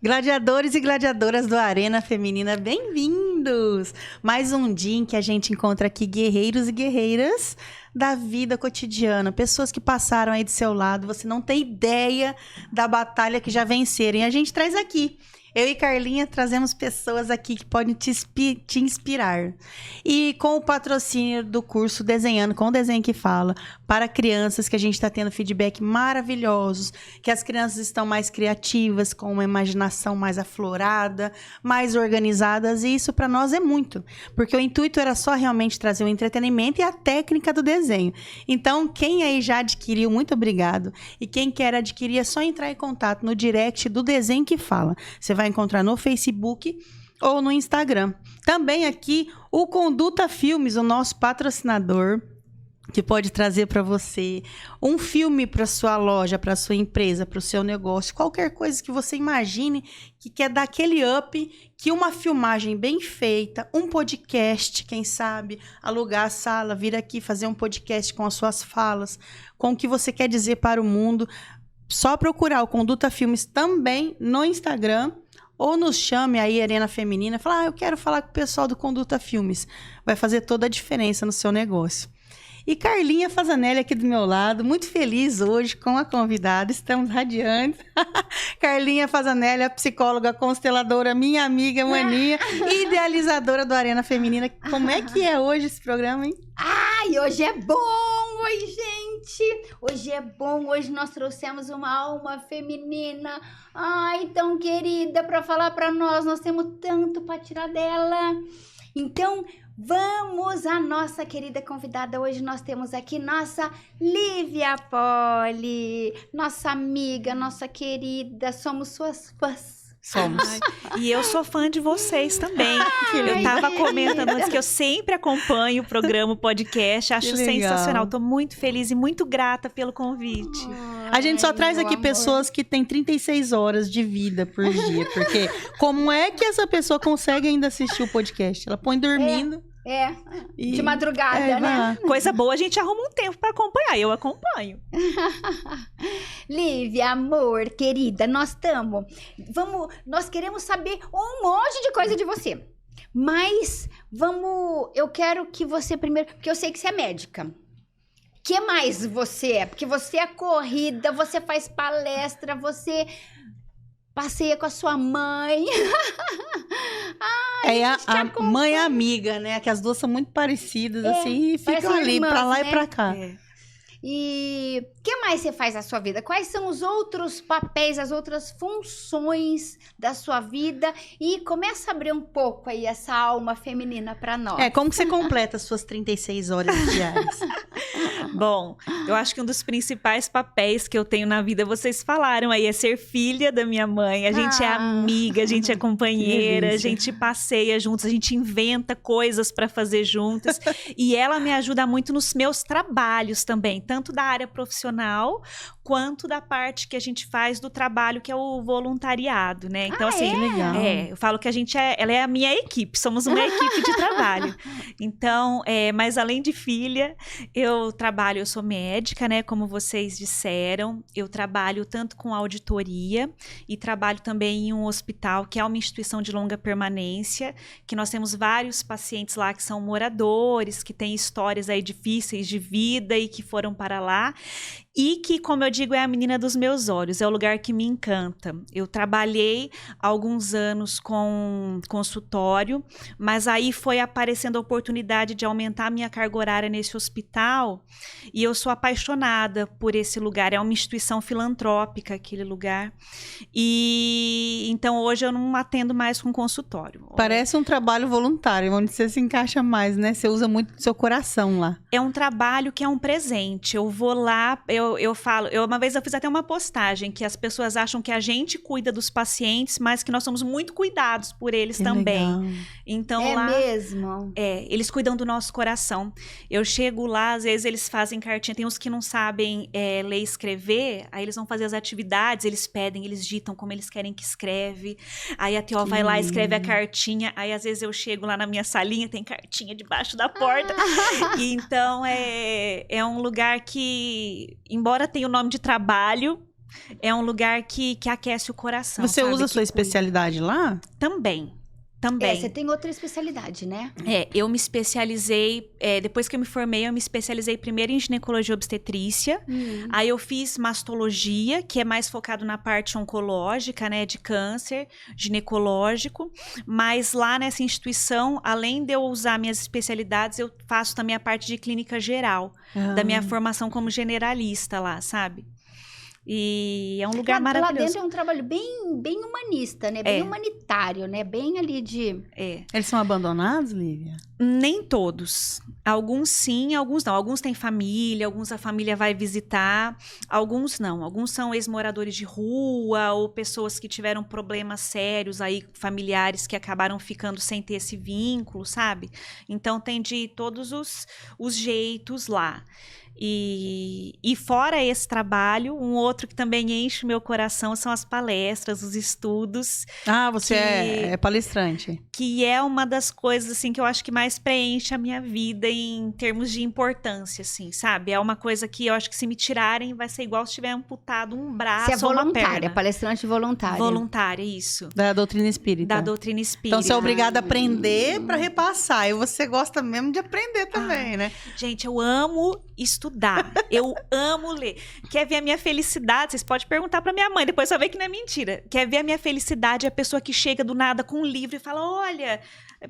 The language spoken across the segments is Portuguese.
Gladiadores e gladiadoras do Arena Feminina, bem-vindos! Mais um dia em que a gente encontra aqui guerreiros e guerreiras da vida cotidiana, pessoas que passaram aí do seu lado, você não tem ideia da batalha que já venceram. E a gente traz aqui. Eu e Carlinha trazemos pessoas aqui que podem te inspirar. E com o patrocínio do curso Desenhando com o Desenho que Fala, para crianças, que a gente está tendo feedback maravilhosos, que as crianças estão mais criativas, com uma imaginação mais aflorada, mais organizadas, e isso para nós é muito. Porque o intuito era só realmente trazer o entretenimento e a técnica do desenho. Então, quem aí já adquiriu, muito obrigado. E quem quer adquirir, é só entrar em contato no direct do Desenho que Fala. Você vai encontrar no Facebook ou no Instagram. Também aqui o Conduta Filmes, o nosso patrocinador, que pode trazer para você um filme para sua loja, para sua empresa, para o seu negócio, qualquer coisa que você imagine que quer dar aquele up, que uma filmagem bem feita, um podcast, quem sabe, alugar a sala, vir aqui fazer um podcast com as suas falas, com o que você quer dizer para o mundo. Só procurar o Conduta Filmes também no Instagram, ou nos chame aí, Arena Feminina, fala, eu quero falar com o pessoal do Conduta Filmes. Vai fazer toda a diferença no seu negócio. E Carlinha Fazanelli aqui do meu lado, muito feliz hoje com a convidada, estamos radiantes. Carlinha Fazanelli, a psicóloga consteladora, minha amiga, maninha, idealizadora do Arena Feminina. Como é que é hoje esse programa, hein? Ai, hoje é bom! Oi, gente! Hoje é bom, hoje nós trouxemos uma alma feminina, ai, tão querida, para falar para nós temos tanto para tirar dela. Então, vamos à nossa querida convidada. Hoje nós temos aqui nossa Lívia Poli, nossa amiga, nossa querida, somos suas fãs. Somos. E eu sou fã de vocês também. Eu tava comentando antes que eu sempre acompanho o programa, o podcast. Acho sensacional. Tô muito feliz e muito grata pelo convite. A gente só traz aqui pessoas que têm 36 horas de vida por dia. Porque como é que essa pessoa consegue ainda assistir o podcast? Ela põe dormindo. De madrugada, né? Coisa boa, a gente arruma um tempo pra acompanhar. Eu acompanho. Lívia, amor, querida, nós queremos saber um monte de coisa de você. Mas eu quero que você primeiro, porque eu sei que você é médica. Que mais você é? Porque você é corrida, você faz palestra, você passeia com a sua mãe. Ai, a mãe amiga, né? Que as duas são muito parecidas, assim, e ficam ali, irmãs, pra lá, né? E pra cá. E o que mais você faz na sua vida? Quais são os outros papéis, as outras funções da sua vida? E começa a abrir um pouco aí essa alma feminina pra nós. Como que você completa as suas 36 horas diárias? Bom, eu acho que um dos principais papéis que eu tenho na vida, vocês falaram aí, é ser filha da minha mãe. A gente é amiga, a gente é companheira, a gente passeia juntos, a gente inventa coisas pra fazer juntas. E ela me ajuda muito nos meus trabalhos também, tanto da área profissional, quanto da parte que a gente faz do trabalho, que é o voluntariado, né? Então, legal. Eu falo que ela é a minha equipe, somos uma equipe de trabalho. Então, mas além de filha, eu sou médica, né? Como vocês disseram, eu trabalho tanto com auditoria e trabalho também em um hospital, que é uma instituição de longa permanência, que nós temos vários pacientes lá que são moradores, que têm histórias aí difíceis de vida e que foram para lá. E que, como eu digo, é a menina dos meus olhos, é o lugar que me encanta. Eu trabalhei há alguns anos com consultório, mas aí foi aparecendo a oportunidade de aumentar a minha carga horária nesse hospital, e eu sou apaixonada por esse lugar. É uma instituição filantrópica, aquele lugar. E então hoje eu não atendo mais com consultório. Parece um trabalho voluntário, onde você se encaixa mais, né? Você usa muito do seu coração lá. É um trabalho que é um presente. Eu vou lá, uma vez eu fiz até uma postagem que as pessoas acham que a gente cuida dos pacientes, mas que nós somos muito cuidados por eles também. Legal. Então lá mesmo? Eles cuidam do nosso coração. Eu chego lá, às vezes eles fazem cartinha, tem uns que não sabem ler e escrever, aí eles vão fazer as atividades, eles pedem, eles ditam como eles querem que escreve, aí a TO vai lá, escreve a cartinha, aí às vezes eu chego lá na minha salinha, tem cartinha debaixo da porta. E então é um lugar que, embora tenha o nome de trabalho, É um lugar que aquece o coração. Você sabe? usa a sua especialidade lá? Também. Você tem outra especialidade, né? Eu me especializei, depois que eu me formei, eu me especializei primeiro em ginecologia e obstetrícia. Aí eu fiz mastologia, que é mais focado na parte oncológica, né, de câncer, ginecológico. Mas lá nessa instituição, além de eu usar minhas especialidades, eu faço também a parte de clínica geral, da minha formação como generalista lá, sabe? E é um lugar maravilhoso. Lá dentro é um trabalho bem humanista, né? Bem humanitário, né? Bem ali de... Eles são abandonados, Lívia? Nem todos. Alguns sim, alguns não. Alguns têm família, alguns a família vai visitar. Alguns não. Alguns são ex-moradores de rua ou pessoas que tiveram problemas sérios aí, familiares que acabaram ficando sem ter esse vínculo, sabe? Então tem de todos os jeitos lá. E fora esse trabalho, um outro que também enche o meu coração são as palestras, os estudos. Ah, você é palestrante. Que é uma das coisas, assim, que eu acho que mais preenche a minha vida em termos de importância, assim, sabe? É uma coisa que eu acho que se me tirarem vai ser igual se tiver amputado um braço ou uma perna. Você é voluntária, palestrante voluntária. Voluntária, isso. Da doutrina espírita. Da doutrina espírita. Então você é obrigada a aprender para repassar. E você gosta mesmo de aprender também, né? Gente, eu amo estudar. Eu amo ler. Quer ver a minha felicidade? Vocês podem perguntar pra minha mãe, depois só ver que não é mentira. Quer ver a minha felicidade? É a pessoa que chega do nada com um livro e fala, olha,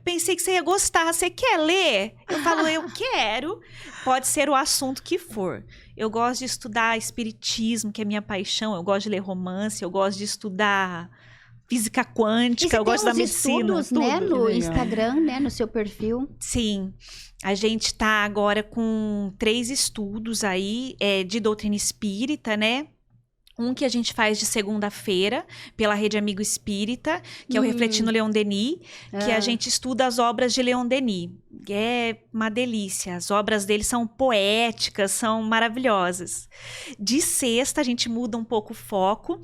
pensei que você ia gostar, você quer ler? Eu falo, eu quero. Pode ser o assunto que for. Eu gosto de estudar espiritismo, que é minha paixão. Eu gosto de ler romance, eu gosto de estudar física quântica, eu gosto da medicina. Estudos, né, no Instagram, né, no seu perfil. Sim. A gente tá agora com 3 estudos aí de doutrina espírita, né? Um que a gente faz de segunda-feira, pela Rede Amigo Espírita, que é o Refletindo Leon Denis, que a gente estuda as obras de Leon Denis. É uma delícia. As obras dele são poéticas, são maravilhosas. De sexta, a gente muda um pouco o foco.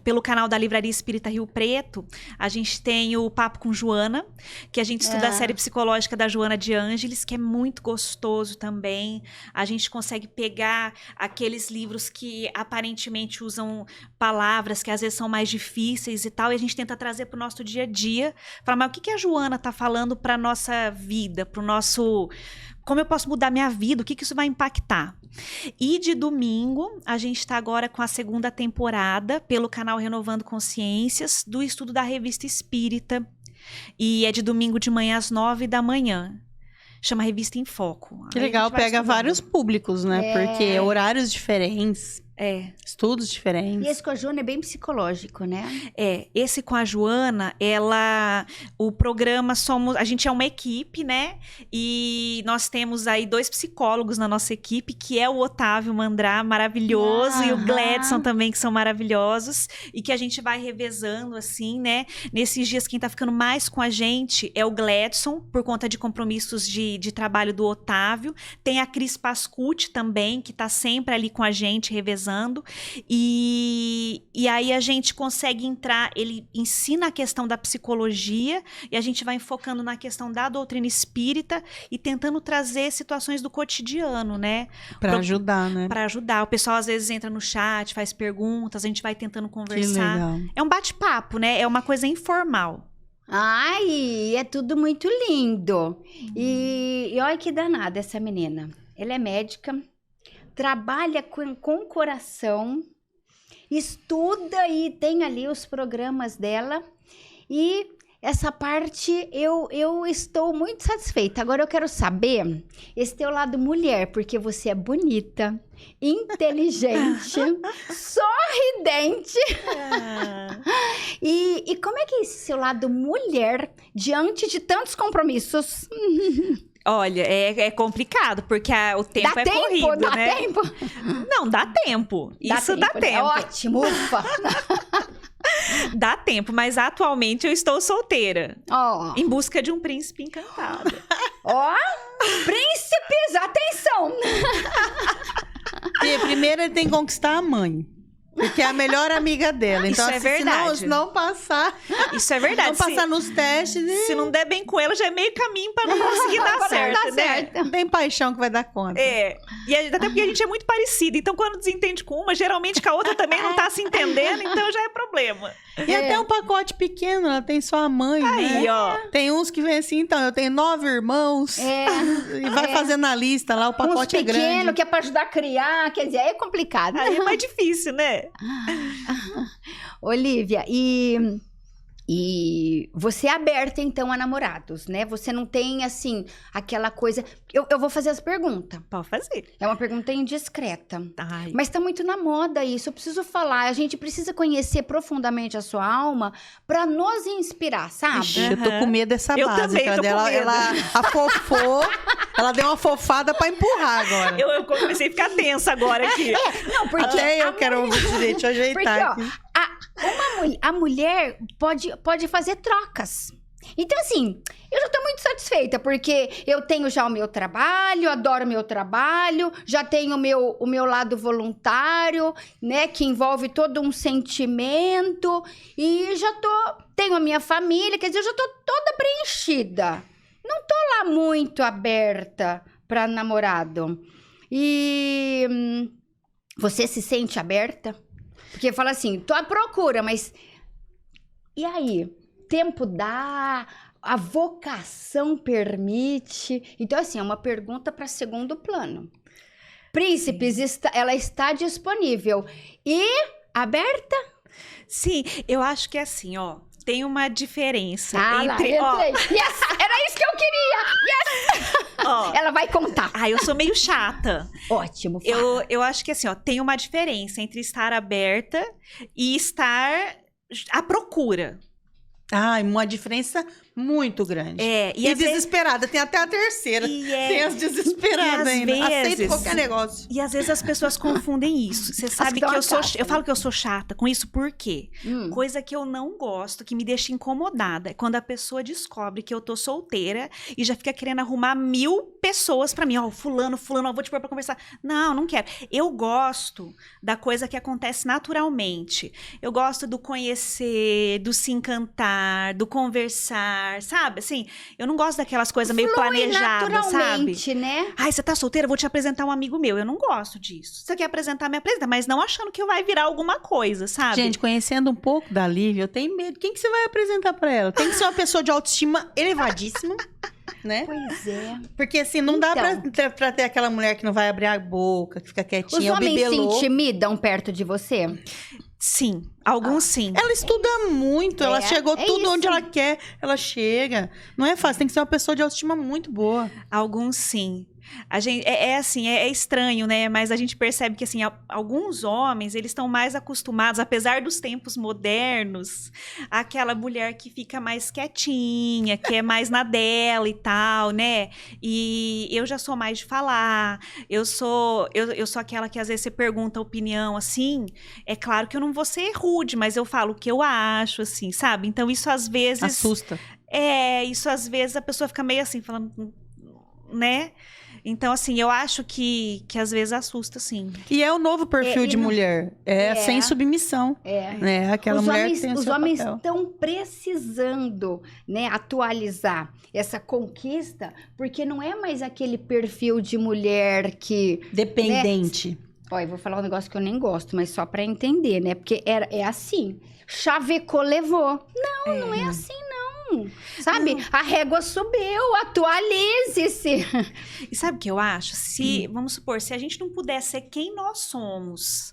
Pelo canal da Livraria Espírita Rio Preto, a gente tem o Papo com Joana, que a gente estuda a série psicológica da Joana de Ângeles, que é muito gostoso também. A gente consegue pegar aqueles livros que aparentemente usam palavras que às vezes são mais difíceis e tal, e a gente tenta trazer para o nosso dia a dia. Falar, mas o que a Joana está falando para a nossa vida, para o nosso... Como eu posso mudar minha vida? O que isso vai impactar? E de domingo, a gente está agora com a 2ª temporada, pelo canal Renovando Consciências, do estudo da Revista Espírita. E é de domingo de manhã às 9 da manhã. Chama Revista em Foco. Que legal, pega vários públicos, né? Porque horários diferentes. Estudos diferentes. E esse com a Joana é bem psicológico, né? Esse com a Joana, o programa a gente é uma equipe, né? E nós temos aí 2 psicólogos na nossa equipe, que é o Otávio Mandrá, maravilhoso, e o Gledson também, que são maravilhosos, e que a gente vai revezando, assim, né? Nesses dias, quem tá ficando mais com a gente é o Gledson, por conta de compromissos de trabalho do Otávio. Tem a Cris Pascucci também, que tá sempre ali com a gente, revezando. E aí a gente consegue entrar, ele ensina a questão da psicologia e a gente vai enfocando na questão da doutrina espírita e tentando trazer situações do cotidiano, né? Para ajudar, né? Para ajudar. O pessoal às vezes entra no chat, faz perguntas, a gente vai tentando conversar. Que legal. É um bate-papo, né? É uma coisa informal. Ai, é tudo muito lindo. E olha que danada essa menina. Ela é médica, trabalha com o coração, estuda e tem ali os programas dela. E essa parte eu estou muito satisfeita. Agora eu quero saber esse teu lado mulher, porque você é bonita, inteligente, sorridente. E como é que é esse seu lado mulher diante de tantos compromissos? Olha, é complicado, porque o tempo dá é tempo, corrido, dá né? tempo? Não, dá tempo. Isso dá tempo. É ótimo, ufa. Dá tempo, mas atualmente eu estou solteira. Em busca de um príncipe encantado. Príncipes, atenção! E primeiro ele tem que conquistar a mãe. Porque é a melhor amiga dela. Então, Isso é assim, verdade. se não passar... Isso é verdade. Não passar nos testes... Se não der bem com ela, já é meio caminho pra não conseguir dar Pra não certo, dar né? certo. Tem paixão que vai dar conta. É, e até porque a gente é muito parecida, então quando desentende com uma, geralmente com a outra também não tá se entendendo, então já é problema. E até um pacote pequeno, ela tem só a mãe, Aí, né? ó. Tem uns que vêm assim, então, eu tenho 9 irmãos. E vai fazendo a lista lá, o Uns pacote é grande. pequenos que é pra ajudar a criar, quer dizer, é complicado. Aí é mais difícil, né? Olivia, e você é aberta, então, a namorados, né? Você não tem, assim, aquela coisa... Eu vou fazer as perguntas. Pode fazer. É uma pergunta indiscreta. Ai. Mas tá muito na moda isso. Eu preciso falar. A gente precisa conhecer profundamente a sua alma pra nos inspirar, sabe? Ixi, eu tô com medo dessa Eu base. também cara, tô com dela, medo. ela afofou, ela deu uma fofada pra empurrar agora. Eu comecei a ficar tensa agora aqui. Não, porque Até eu quero ouvir direito, ajeitar Porque, ó, aqui. a mulher pode fazer trocas. Então, assim, eu já tô muito satisfeita, porque eu tenho já o meu trabalho, adoro o meu trabalho, já tenho o meu lado voluntário, né, que envolve todo um sentimento, e tenho a minha família, quer dizer, eu já tô toda preenchida. Não tô lá muito aberta pra namorado. E você se sente aberta? Porque fala assim, tô à procura, mas... E aí? Tempo dá? A vocação permite? Então, assim, é uma pergunta para segundo plano. Príncipes, ela está disponível. E aberta? Sim, eu acho que é assim, ó. Tem uma diferença entre... entrei. Yes! Era isso que eu queria! Ó, Ela vai contar. eu sou meio chata. Ótimo, fala. Eu acho que assim, ó, tem uma diferença entre estar aberta e estar à procura. Ai, uma diferença muito grande. É, E às vezes- desesperada, tem até a terceira. E é- Tem as desesperadas e às ainda. Aceita vezes- qualquer negócio. E às vezes as pessoas confundem isso. Você sabe que que dão eu a sou. taça, Eu né? falo que eu sou chata com isso, por quê? Hum. Coisa que eu não gosto, que me deixa incomodada, é quando a pessoa descobre que eu tô solteira e já fica querendo arrumar 1000 pessoas pra mim. Ó, fulano, ó, vou te pôr pra conversar. Não, não quero. Eu gosto da coisa que acontece naturalmente. Eu gosto do conhecer, do se encantar, do conversar, sabe? Assim, eu não gosto daquelas coisas meio planejadas, sabe? Naturalmente, né? Ai, você tá solteira? Eu vou te apresentar um amigo meu. Eu não gosto disso. Você quer apresentar, me apresenta. Mas não achando que vai virar alguma coisa, sabe? Gente, conhecendo um pouco da Lívia, eu tenho medo. Quem que você vai apresentar pra ela? Tem que ser uma pessoa de autoestima elevadíssima, né? Pois é. Porque assim, não dá Então. pra ter aquela mulher que não vai abrir a boca, que fica Os quietinha, o homens se bibelô. intimidam perto de você? Sim, alguns sim. Ela estuda muito, ela chegou é tudo isso. onde ela quer, ela chega. Não é fácil, tem que ser uma pessoa de autoestima muito boa. Alguns sim. A gente, assim, é estranho, né? Mas a gente percebe que, assim, alguns homens, eles estão mais acostumados, apesar dos tempos modernos, àquela mulher que fica mais quietinha, que é mais na dela e tal, né? E eu já sou mais de falar, eu sou aquela que às vezes você pergunta a opinião, assim, é claro que eu não vou ser rude, mas eu falo o que eu acho, assim, sabe? Então isso às vezes... Assusta. Isso às vezes a pessoa fica meio assim, falando, né? Então, assim, eu acho que às vezes assusta, sim. E é o novo perfil e de não- mulher. É sem submissão. É aquela Os mulher homens, que tem o os seu homens papel. estão precisando, né, atualizar essa conquista, porque não é mais aquele perfil de mulher que... Dependente. Ó, eu vou falar um negócio que eu nem gosto, mas só pra entender, né? Porque é assim. Chavecou, levou. Não é assim, não. Sabe? A régua subiu, atualize-se. E sabe o que eu acho? Vamos supor, se a gente não puder ser quem nós somos,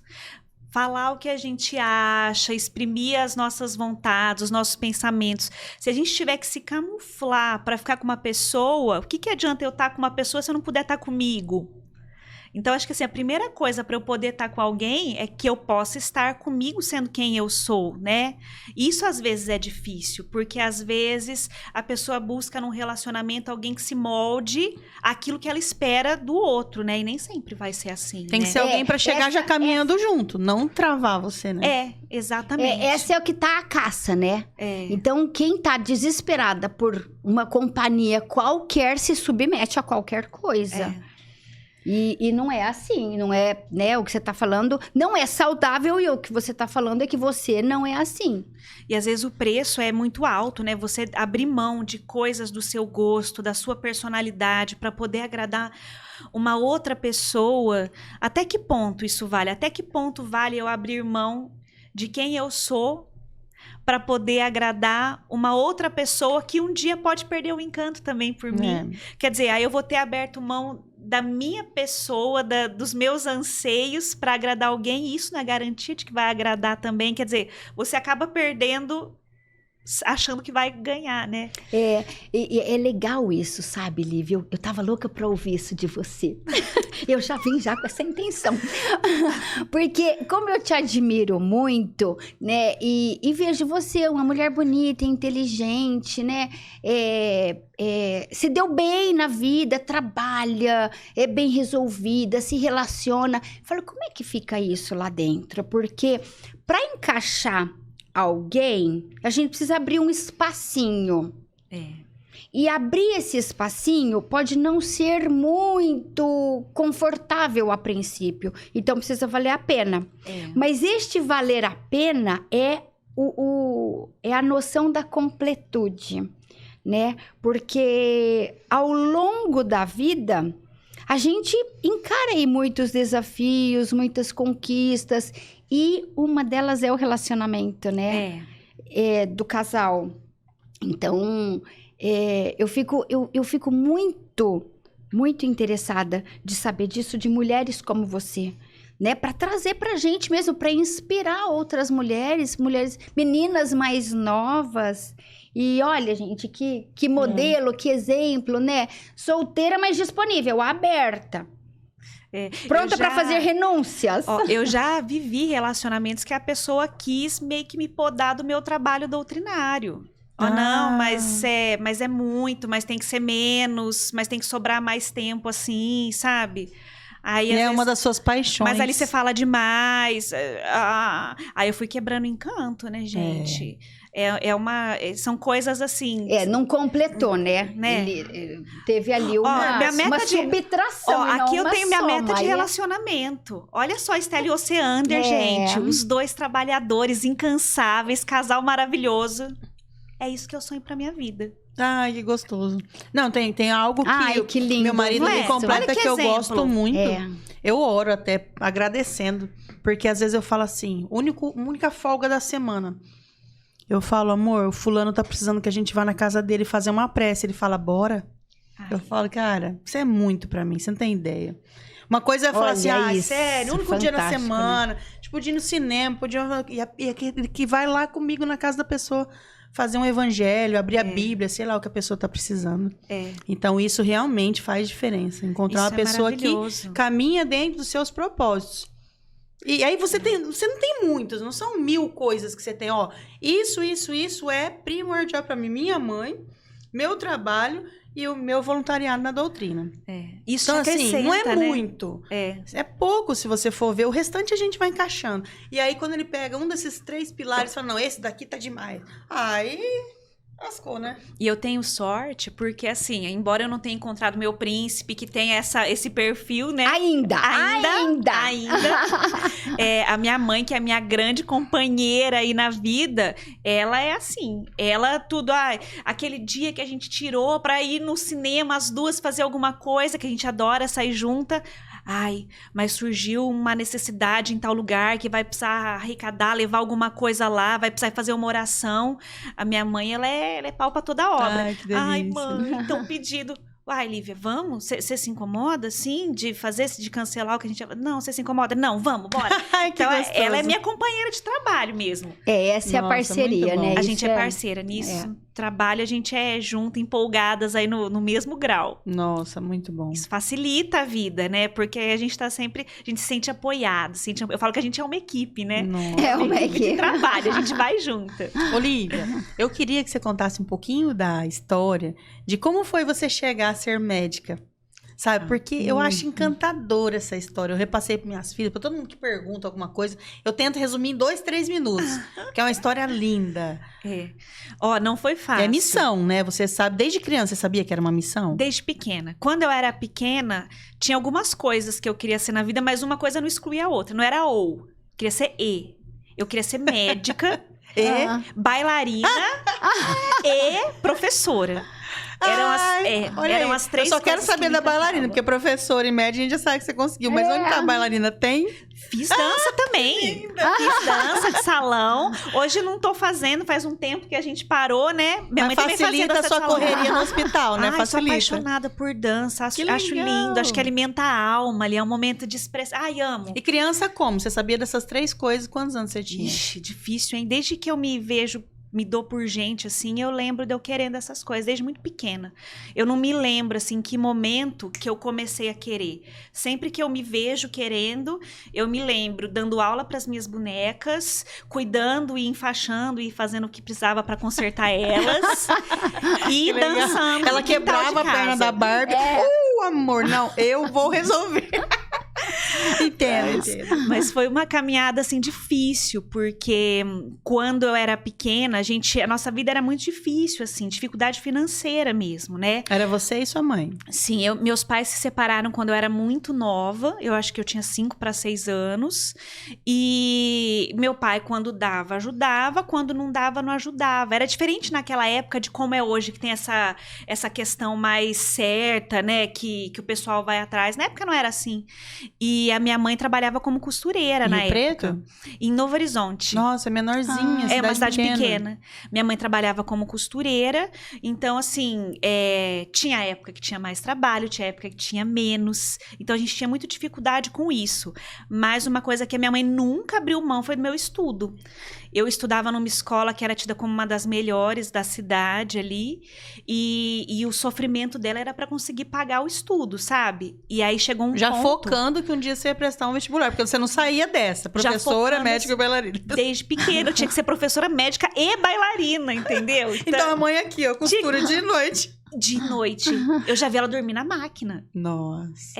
falar o que a gente acha, exprimir as nossas vontades, os nossos pensamentos, se a gente tiver que se camuflar pra ficar com uma pessoa, o que adianta eu estar com uma pessoa se eu não puder estar comigo? Então, acho que assim, a primeira coisa para eu poder estar com alguém é que eu possa estar comigo sendo quem eu sou, né? Isso às vezes é difícil, porque às vezes a pessoa busca num relacionamento alguém que se molde aquilo que ela espera do outro, né? E nem sempre vai ser assim, Tem que né? ser alguém pra chegar já essa- caminhando junto, não travar você, né? Exatamente. Essa é o que tá a caça, né? É. Então, quem tá desesperada por uma companhia qualquer se submete a qualquer coisa. E não é assim, não é, né? O que você tá falando não é saudável e o que você tá falando é que você não é assim. E às vezes o preço é muito alto, né? Você abrir mão de coisas do seu gosto, da sua personalidade, para poder agradar uma outra pessoa. Até que ponto isso vale? Até que ponto vale eu abrir mão de quem eu sou para poder agradar uma outra pessoa que um dia pode perder o encanto também por mim? Quer dizer, aí eu vou ter aberto mão da minha pessoa, dos meus anseios para agradar alguém, e isso não é garantia de que vai agradar também. Quer dizer, você acaba perdendo achando que vai ganhar, né? É legal isso, sabe, Lívia? Eu tava louca pra ouvir isso de você. Eu já vim já com essa intenção. Porque como eu te admiro muito, né? E vejo você, uma mulher bonita, inteligente, né? Se deu bem na vida, trabalha, é bem resolvida, se relaciona. Falo, como é que fica isso lá dentro? Porque pra encaixar alguém, a gente precisa abrir um espacinho. E abrir esse espacinho pode não ser muito confortável a princípio. Então, precisa valer a pena. Mas este valer a pena é a noção da completude, né? Porque ao longo da vida, a gente encara aí muitos desafios, muitas conquistas. E uma delas é o relacionamento, né? Do casal. Então, eu fico muito, muito interessada de saber disso de mulheres como você, né? Para trazer pra gente mesmo, para inspirar outras mulheres, meninas mais novas. E olha, gente, que modelo, que exemplo, né? Solteira, mas disponível, aberta. Pronta para fazer renúncias. Eu já vivi relacionamentos que a pessoa quis meio que me podar do meu trabalho doutrinário. Não, mas é muito, mas tem que ser menos, mas tem que sobrar mais tempo assim, sabe? Aí, é uma das suas paixões. Mas ali você fala demais. Aí eu fui quebrando o encanto, né, gente? São coisas assim... não completou, né? Ele teve ali uma subtração. Aqui eu tenho minha meta de relacionamento. Olha só, Estela e Oceander, gente. Os dois trabalhadores incansáveis, casal maravilhoso. É isso que eu sonho pra minha vida. Ai, que gostoso. Não, tem algo que lindo. Meu marido me completa que eu gosto muito. Eu oro até agradecendo. Porque às vezes eu falo assim, única folga da semana. Eu falo, amor, o fulano tá precisando que a gente vá na casa dele fazer uma prece. Ele fala, bora. Eu falo, cara, isso é muito pra mim, você não tem ideia. Uma coisa é falar assim, sério, único dia na semana, né? Tipo, de ir no cinema, e que vai lá comigo na casa da pessoa fazer um evangelho, abrir a Bíblia, sei lá o que a pessoa tá precisando. Então, isso realmente faz diferença. Encontrar uma pessoa que caminha dentro dos seus propósitos. E aí você não tem muitas, não são 1000 coisas que você tem, isso é primordial para mim, minha mãe, meu trabalho e o meu voluntariado na doutrina. Isso então, assim, não é né? muito. É pouco se você for ver, o restante a gente vai encaixando. E aí, quando ele pega um desses 3 pilares, fala, não, esse daqui tá demais. Aí... lascou, né? E eu tenho sorte porque, assim, embora eu não tenha encontrado meu príncipe que tem esse perfil, né? Ainda. A minha mãe, que é a minha grande companheira aí na vida, ela é assim. Ela tudo... aquele dia que a gente tirou pra ir no cinema, as duas fazer alguma coisa, que a gente adora sair junta... mas surgiu uma necessidade em tal lugar que vai precisar arrecadar, levar alguma coisa lá, vai precisar fazer uma oração. A minha mãe, ela é pau pra toda obra. Ai, que delícia. Mãe, tão pedido. Lívia, vamos? Você se incomoda, sim, de cancelar o que a gente... Não, você se incomoda? Não, vamos, bora. Então, ela é minha companheira de trabalho mesmo. Essa é a parceria, né? A gente é parceira nisso. Trabalho, a gente é junto, empolgadas aí no mesmo grau. Nossa, muito bom. Isso facilita a vida, né? Porque a gente tá sempre... A gente se sente apoiado. Eu falo que a gente é uma equipe, né? Nossa. É uma equipe de trabalho, a gente vai junta. Olívia, eu queria que você contasse um pouquinho da história de como foi você chegar a ser médica. sabe? Porque eu acho muito. encantadora essa história. Eu repassei para minhas filhas, para todo mundo que pergunta alguma coisa, eu tento resumir em 2, 3 minutos, que é uma história linda. É. Ó, não foi fácil. É missão, né? Você sabe, desde criança, você sabia que era uma missão? Desde pequena. Quando eu era pequena, tinha algumas coisas que eu queria ser na vida, mas uma coisa não excluía a outra. Não era ou. Eu queria ser e. Eu queria ser médica, bailarina e professora. Eram as três eu só quero coisas saber que me da bailarina, encantavam. porque professora e média a gente já sabe que você conseguiu. Mas onde tá a bailarina? Tem? Fiz dança também. Fiz dança de salão. Hoje não tô fazendo, faz um tempo que a gente parou, né? Minha mãe Mas também fazia facilita dança a sua de salão. correria no hospital, né? Ai, sou Facilita. apaixonada por dança. Acho Que legal. lindo. Acho que alimenta a alma ali. É um momento de expressar. Ai, amo. E criança como? Você sabia dessas 3 coisas? Quantos anos você tinha? Ixi, difícil, hein? Desde que eu me vejo, me dou por gente, assim, eu lembro de eu querendo essas coisas, desde muito pequena. Eu não me lembro, assim, que momento que eu comecei a querer. Sempre que eu me vejo querendo, eu me lembro dando aula para as minhas bonecas, cuidando e enfaixando e fazendo o que precisava para consertar elas e Que legal. dançando. Ela no quintal quebrava de a perna casa. da Barbie. Amor, não, eu vou resolver. Entendo. Mas foi uma caminhada, assim, difícil, porque quando eu era pequena, a nossa vida era muito difícil, assim, dificuldade financeira mesmo, né? Era você e sua mãe. Sim, meus pais se separaram quando eu era muito nova, eu acho que eu tinha 5 para 6 anos, e meu pai, quando dava, ajudava, quando não dava, não ajudava. Era diferente naquela época de como é hoje, que tem essa questão mais certa, né, que o pessoal vai atrás. Na época não era assim. E a minha mãe trabalhava como costureira Em na Rio época. Preto? Em Novo Horizonte. Nossa, menorzinha, É uma cidade pequena. Minha mãe trabalhava como costureira, então, assim, tinha época que tinha mais trabalho, tinha época que tinha menos. Então, a gente tinha muita dificuldade com isso. Mas uma coisa que a minha mãe nunca abriu mão foi do meu estudo. Eu estudava numa escola que era tida como uma das melhores da cidade ali, e o sofrimento dela era para conseguir pagar o estudo, sabe? E aí chegou um Já ponto... focando que um dia você ia prestar um vestibular, porque você não saía dessa. Professora, focando médica e bailarina. Desde pequena, eu tinha que ser professora médica e bailarina, entendeu? Então a mãe aqui, ó, costura de noite. De noite, eu já vi ela dormir na máquina. Nossa.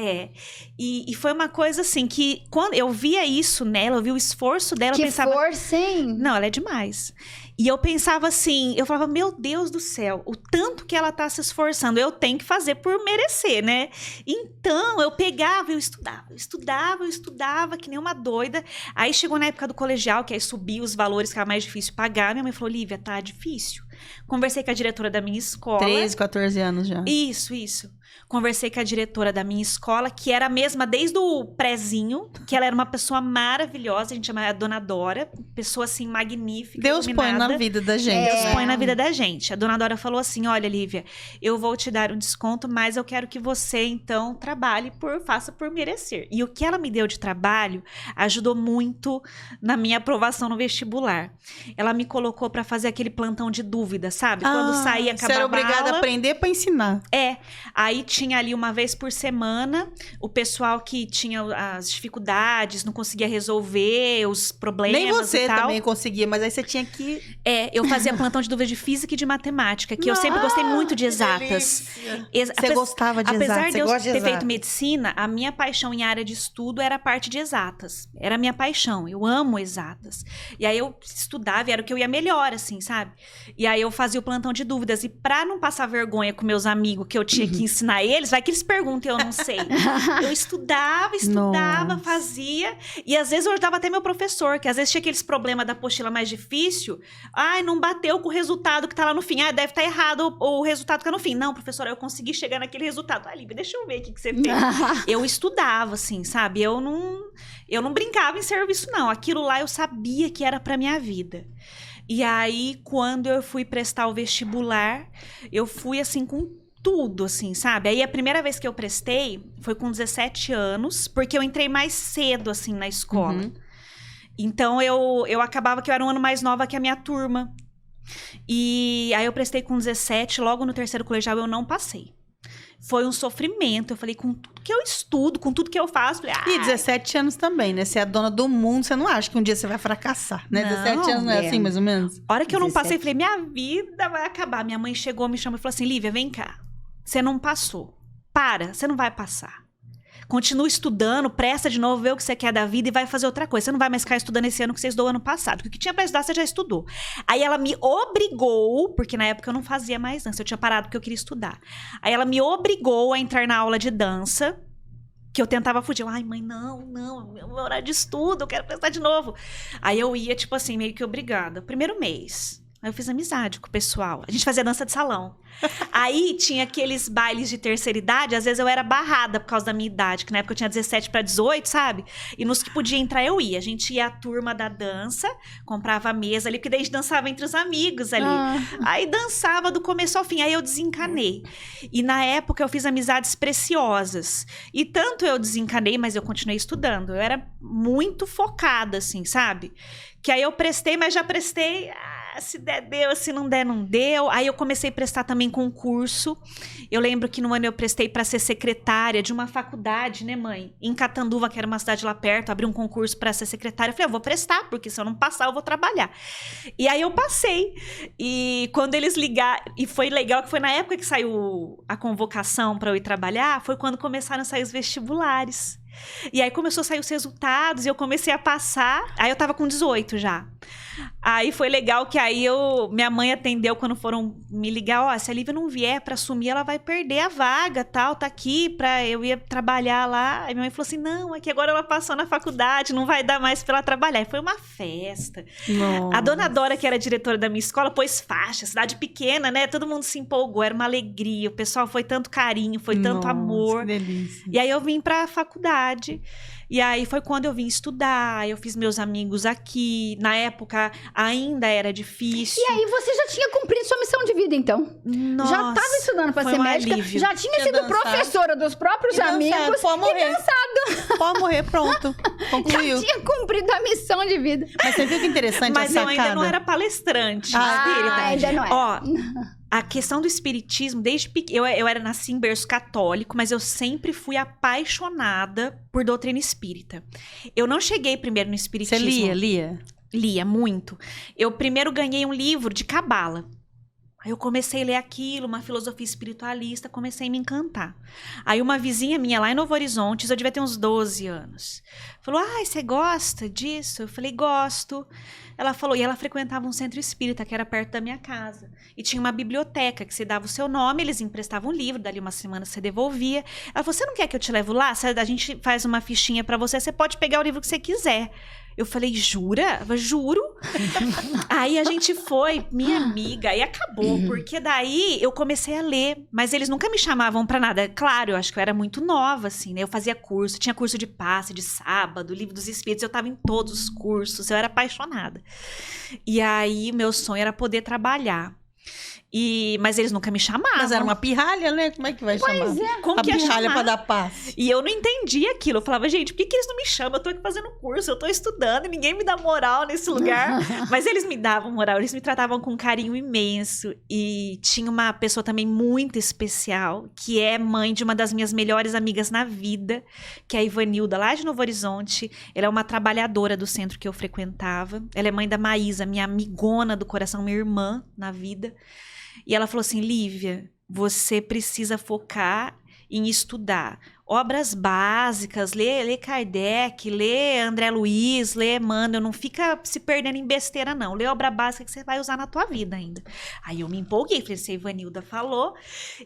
E foi uma coisa assim, que quando eu via isso nela, eu vi o esforço dela, eu Que pensava... força, hein? Não, ela é demais. E eu pensava assim, eu falava, meu Deus do céu, o tanto que ela tá se esforçando, eu tenho que fazer por merecer, né? Então, eu pegava, eu estudava, que nem uma doida. Aí chegou na época do colegial, que aí subia os valores, que era mais difícil pagar. Minha mãe falou, Lívia, tá difícil. Conversei com a diretora da minha escola. 13, 14 anos já. Isso. Conversei com a diretora da minha escola, que era a mesma desde o prézinho, que ela era uma pessoa maravilhosa, a gente chama a Dona Dora, pessoa assim magnífica, Deus põe iluminada. na vida da gente. Deus né? põe na vida da gente. A Dona Dora falou assim, olha, Lívia, eu vou te dar um desconto, mas eu quero que você, então, faça por merecer. E o que ela me deu de trabalho ajudou muito na minha aprovação no vestibular. Ela me colocou para fazer aquele plantão de dúvida, sabe? Quando saía, acabava você era obrigada aula, a aprender pra ensinar. Aí tinha ali uma vez por semana o pessoal que tinha as dificuldades, não conseguia resolver os problemas. Nem você e tal. também conseguia, mas aí você tinha que... Eu fazia plantão de dúvida de física e de matemática, que eu sempre gostei muito de exatas. Você gostava de Apesar exatas, de você eu gosta de ter feito exatas. medicina, a minha paixão em área de estudo era a parte de exatas. Era a minha paixão, eu amo exatas. E aí eu estudava, e era o que eu ia melhor, assim, sabe? E aí eu fazia o plantão de dúvidas. E pra não passar vergonha com meus amigos, que eu tinha que ensinar eles, vai que eles perguntam e eu não sei. Eu estudava, Nossa. fazia. E às vezes eu ajudava até meu professor, que às vezes tinha aqueles problemas da apostila mais difícil. Ai, não bateu com o resultado que tá lá no fim. Ah, deve estar errado o resultado que tá no fim. Não, professora, eu consegui chegar naquele resultado. Ah, Lívia, deixa eu ver o que você fez. Eu estudava, assim, sabe? Eu não brincava em serviço, não. Aquilo lá eu sabia que era pra minha vida. E aí, quando eu fui prestar o vestibular, eu fui, assim, com tudo, assim, sabe? Aí, a primeira vez que eu prestei foi com 17 anos, porque eu entrei mais cedo, assim, na escola. Uhum. Então, eu acabava que eu era um ano mais nova que a minha turma. E aí, eu prestei com 17, logo no terceiro colegial, eu não passei. Foi um sofrimento. Eu falei, com tudo que eu estudo, com tudo que eu faço. Falei, E 17 anos também, né? Você é a dona do mundo, você não acha que um dia você vai fracassar, né? Não, 17 anos não é assim, mais ou menos? A hora que eu não 17. passei, eu falei, minha vida vai acabar. Minha mãe chegou, me chamou e falou assim, Lívia, vem cá. Você não passou. para, você não vai passar. Continua estudando, presta de novo, vê o que você quer da vida e vai fazer outra coisa. Você não vai mais ficar estudando esse ano que você estudou ano passado. Porque o que tinha pra estudar, você já estudou. Aí ela me obrigou, porque na época eu não fazia mais dança, eu tinha parado porque eu queria estudar. Aí ela me obrigou a entrar na aula de dança, que eu tentava fugir. Ai, mãe, não, meu horário de estudo, eu quero prestar de novo. Aí eu ia, tipo assim, meio que obrigada. Primeiro mês. Aí eu fiz amizade com o pessoal. A gente fazia dança de salão. Aí tinha aqueles bailes de terceira idade. Às vezes eu era barrada por causa da minha idade. Que na época eu tinha 17 para 18, sabe? E nos que podia entrar eu ia. A gente ia à turma da dança. Comprava a mesa ali. Porque daí a gente dançava entre os amigos ali. Aí dançava do começo ao fim. Aí eu desencanei. E na época eu fiz amizades preciosas. E tanto eu desencanei, mas eu continuei estudando. Eu era muito focada, assim, sabe? Que aí eu prestei, mas já prestei... se der, deu. Se não der, não deu. Aí eu comecei a prestar também concurso. Eu lembro que no ano eu prestei para ser secretária de uma faculdade, né, mãe? Em Catanduva, que era uma cidade lá perto. Abri um concurso para ser secretária. Eu falei, eu vou prestar, porque se eu não passar, eu vou trabalhar. E aí eu passei. E quando eles ligaram... E foi legal que foi na época que saiu a convocação para eu ir trabalhar. Foi quando começaram a sair os vestibulares. E aí começou a sair os resultados e eu comecei a passar. Aí eu tava com 18 já. Aí foi legal que aí minha mãe atendeu quando foram me ligar. Ó, se a Lívia não vier pra assumir, ela vai perder a vaga, tal. Tá aqui eu ia trabalhar lá. Aí minha mãe falou assim, não, é que agora ela passou na faculdade, não vai dar mais pra ela trabalhar. E foi uma festa. Nossa. A dona Dora, que era diretora da minha escola, pôs faixa. Cidade pequena, né? Todo mundo se empolgou, era uma alegria. O pessoal foi tanto carinho, foi tanto amor. Que delícia. E aí eu vim pra faculdade. E aí foi quando eu vim estudar, eu fiz meus amigos aqui. Na época ainda era difícil. E aí você já tinha cumprido sua missão de vida, então? Nossa, já estava estudando para foi ser um médica, alívio. já tinha Tinha sido dançado. professora dos próprios amigos Pode morrer. e dançado. Pode morrer, pronto. Concluiu. Já tinha cumprido a missão de vida. Mas você viu que interessante Mas a eu sacada? ainda não era palestrante Ah, espírita. ainda não era. Ó, a questão do espiritismo, desde pequena, eu era nasci em berço católico, mas eu sempre fui apaixonada por doutrina espírita. Eu não cheguei primeiro no Você espiritismo. lia? Lia muito. Eu primeiro ganhei um livro de cabala. Aí eu comecei a ler aquilo, uma filosofia espiritualista, comecei a me encantar. Aí uma vizinha minha lá em Novo Horizonte, eu devia ter uns 12 anos, falou, você gosta disso? Eu falei, gosto. Ela falou, e ela frequentava um centro espírita, que era perto da minha casa. E tinha uma biblioteca, que você dava o seu nome, eles emprestavam um livro, dali uma semana você devolvia. Ela falou, você não quer que eu te levo lá? A gente faz uma fichinha pra você, você pode pegar o livro que você quiser. Eu falei, jura? Eu, juro. Aí a gente foi, minha amiga, e acabou. Porque daí eu comecei a ler. Mas eles nunca me chamavam pra nada. Claro, eu acho que eu era muito nova, assim, né? Eu fazia curso, tinha curso de passe, de sábado, livro dos espíritos. Eu tava em todos os cursos, eu era apaixonada. E aí, meu sonho era poder trabalhar. Mas eles nunca me chamavam. Mas era uma pirralha, né? Como é que vai chamar? Pois é. Como A que ia pirralha chamar? pra dar paz. E eu não entendia aquilo. Eu falava, gente, por que eles não me chamam? Eu tô aqui fazendo curso, eu tô estudando e ninguém me dá moral nesse lugar. Mas eles me davam moral, eles me tratavam com um carinho imenso. E tinha uma pessoa também muito especial, que é mãe de uma das minhas melhores amigas na vida, que é a Ivanilda, lá de Novo Horizonte. Ela é uma trabalhadora do centro que eu frequentava. Ela é mãe da Maísa, minha amigona do coração, minha irmã na vida. E ela falou assim, Lívia, você precisa focar em estudar obras básicas, lê Kardec, lê André Luiz, lê Emmanuel, não fica se perdendo em besteira não, lê obra básica que você vai usar na tua vida ainda. Aí eu me empolguei, falei, se a Ivanilda falou,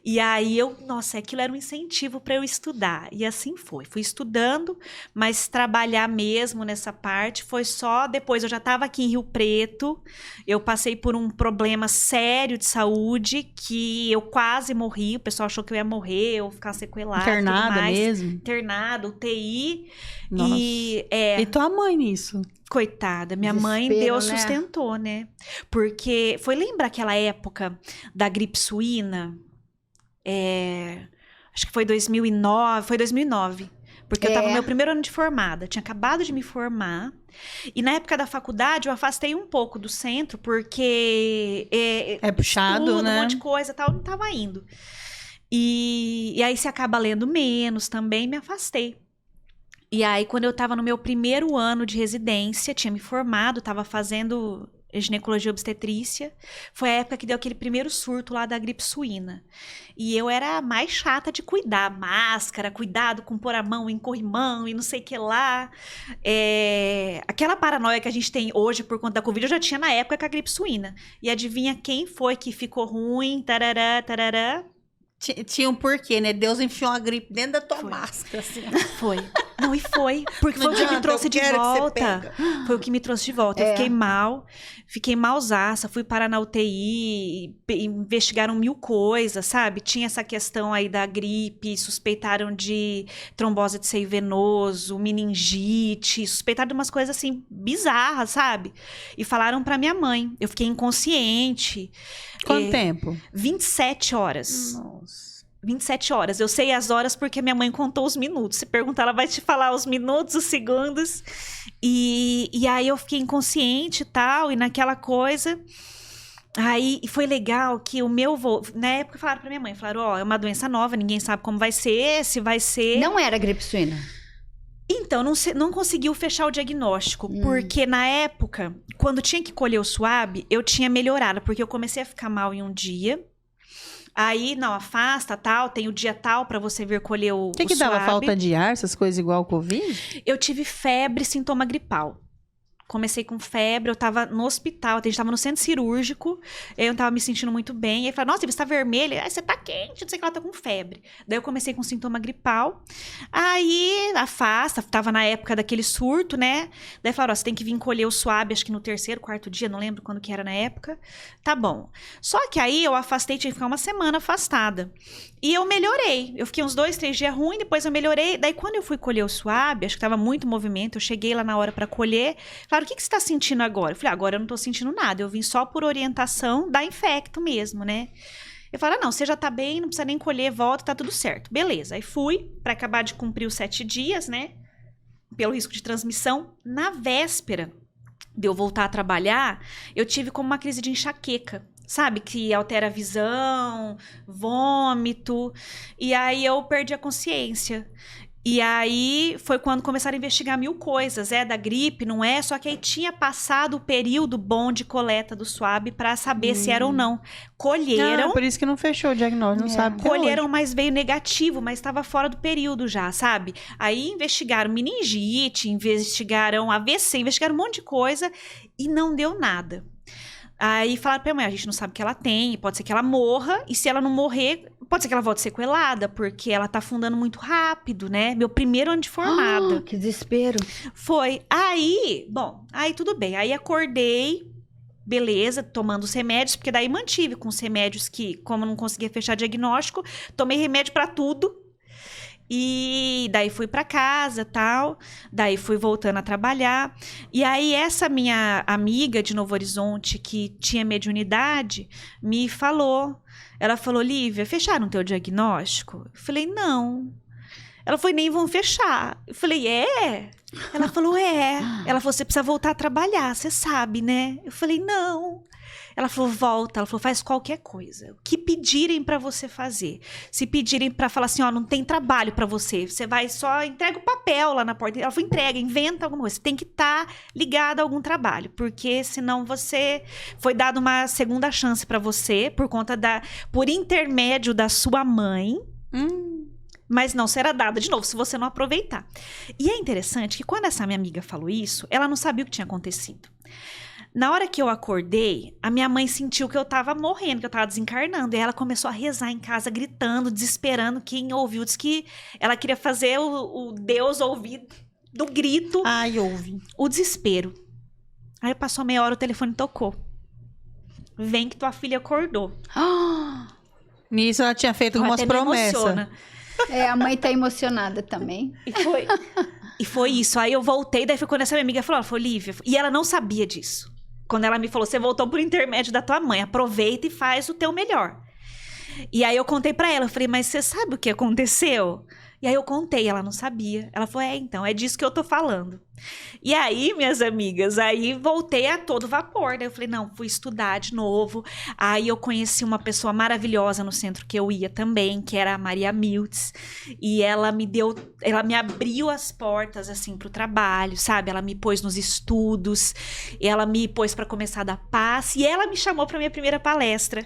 e aí nossa, aquilo era um incentivo para eu estudar, e assim fui estudando, mas trabalhar mesmo nessa parte foi só depois, eu já estava aqui em Rio Preto, eu passei por um problema sério de saúde, que eu quase morri, o pessoal achou que eu ia morrer, eu ficar sequelada, Internada mesmo? Internado, UTI. Nossa. E tua mãe nisso? Coitada, minha mãe, Desespero, Deus né? sustentou, né? Porque lembra aquela época da gripe suína? Acho que foi 2009. Porque eu tava no meu primeiro ano de formada, tinha acabado de me formar. E na época da faculdade eu afastei um pouco do centro, porque É puxado, estudo, né? um monte de coisa e tal, não tava indo. E aí você acaba lendo menos também, me afastei. E aí, quando eu tava no meu primeiro ano de residência, tinha me formado, tava fazendo ginecologia e obstetrícia. Foi a época que deu aquele primeiro surto lá da gripe suína. E eu era a mais chata de cuidar. Máscara, cuidado com pôr a mão em corrimão e não sei o que lá. Aquela paranoia que a gente tem hoje por conta da Covid, eu já tinha na época com a gripe suína. E adivinha quem foi que ficou ruim? Tarará, tarará. Tinha um porquê, né? Deus enfiou uma gripe dentro da tua máscara, assim. Foi. Não, e foi. Porque Não foi o que me adianta, trouxe eu de quero que você volta. Foi o que me trouxe de volta. Eu fiquei malzaça, fui parar na UTI, investigaram 1000 coisas, sabe? Tinha essa questão aí da gripe, suspeitaram de trombose de seio venoso, meningite, suspeitaram de umas coisas assim bizarras, sabe? E falaram pra minha mãe. Eu fiquei inconsciente. Quanto tempo? 27 horas. Nossa. 27 horas. Eu sei as horas porque minha mãe contou os minutos. Se perguntar, ela vai te falar os minutos, os segundos. E aí eu fiquei inconsciente e tal, e naquela coisa. Aí foi legal que o meu avô, na época falaram pra minha mãe, falaram, é uma doença nova, ninguém sabe como vai ser, se vai ser... Não era gripe suína? Então, não conseguiu fechar o diagnóstico, porque na época, quando tinha que colher o suave, eu tinha melhorado, porque eu comecei a ficar mal em um dia. Aí, não, afasta, tal, tem o dia tal pra você vir colher o O que dava? suave. Falta de ar, essas coisas igual ao Covid? Eu tive febre, sintoma gripal. Comecei com febre, eu tava no hospital, a gente tava no centro cirúrgico, eu não tava me sentindo muito bem. E aí falaram, nossa, você tá vermelha, você tá quente, não sei o que, ela tá com febre. Daí eu comecei com sintoma gripal, aí afasta, tava na época daquele surto, né? Daí falaram, você tem que vir colher o suave, acho que no 3º, 4º dia, não lembro quando que era na época. Tá bom. Só que aí eu afastei, tinha que ficar uma semana afastada. E eu melhorei. Eu fiquei uns 2, 3 dias ruim, depois eu melhorei. Daí quando eu fui colher o suave, acho que tava muito movimento, eu cheguei lá na hora pra colher. Falaram, o que você tá sentindo agora? Eu falei, agora eu não tô sentindo nada. Eu vim só por orientação da infecto mesmo, né? Eu falei, não, você já tá bem, não precisa nem colher, volta, tá tudo certo. Beleza. Aí fui pra acabar de cumprir os 7 dias, né? Pelo risco de transmissão. Na véspera de eu voltar a trabalhar, eu tive como uma crise de enxaqueca. Sabe, que altera a visão, vômito. E aí eu perdi a consciência. E aí foi quando começaram a investigar 1000 coisas, da gripe, não é? Só que aí tinha passado o período bom de coleta do suave para saber se era ou não. Colheram. Por isso que não fechou o diagnóstico, não sabe. Colheram, mas veio negativo, mas estava fora do período já, sabe? Aí investigaram meningite, investigaram AVC, investigaram um monte de coisa e não deu nada. Aí falaram pra minha mãe, a gente não sabe o que ela tem, pode ser que ela morra, e se ela não morrer, pode ser que ela volte sequelada, porque ela tá afundando muito rápido, né? Meu primeiro ano de formada. Que desespero. Foi. Aí tudo bem. Aí acordei, beleza, tomando os remédios, porque daí mantive com os remédios que, como eu não conseguia fechar diagnóstico, tomei remédio pra tudo. E daí fui pra casa, tal. Daí fui voltando a trabalhar. E aí essa minha amiga de Novo Horizonte, que tinha mediunidade, me falou. Ela falou, Lívia, fecharam o teu diagnóstico? Eu falei, não. Ela falou, nem vão fechar. Eu falei, Ela falou, Ela falou, você precisa voltar a trabalhar, você sabe, né? Eu falei, não. Ela falou, volta. Ela falou, faz qualquer coisa. O que pedirem pra você fazer. Se pedirem pra falar assim, não tem trabalho pra você. Você vai só, entrega o papel lá na porta. Ela falou, entrega, inventa alguma coisa. Você tem que estar ligado a algum trabalho. Porque senão você... Foi dada uma segunda chance pra você por intermédio da sua mãe. Mas não será dada de novo se você não aproveitar. E é interessante que quando essa minha amiga falou isso, ela não sabia o que tinha acontecido. Na hora que eu acordei, a minha mãe sentiu que eu tava morrendo, que eu tava desencarnando. E ela começou a rezar em casa, gritando, desesperando. Quem ouviu disse que ela queria fazer o Deus ouvir do grito. Ai, ouve. O desespero. Aí passou meia hora, o telefone tocou. Vem que tua filha acordou. Nisso ela tinha feito algumas promessas. A mãe tá emocionada também. E foi isso. Aí eu voltei, daí foi quando essa minha amiga falou, Lívia... E ela não sabia disso. Quando ela me falou, você voltou por intermédio da tua mãe. Aproveita e faz o teu melhor. E aí eu contei pra ela, eu falei, mas você sabe o que aconteceu? E aí eu contei, ela não sabia. Ela falou, então, é disso que eu tô falando. E aí, minhas amigas, aí voltei a todo vapor, né? Eu falei, não, fui estudar de novo. Aí eu conheci uma pessoa maravilhosa no centro que eu ia também, que era a Maria Miltz. E ela me abriu as portas, assim, pro trabalho, sabe? Ela me pôs nos estudos, ela me pôs para começar a dar passe, e ela me chamou pra minha primeira palestra.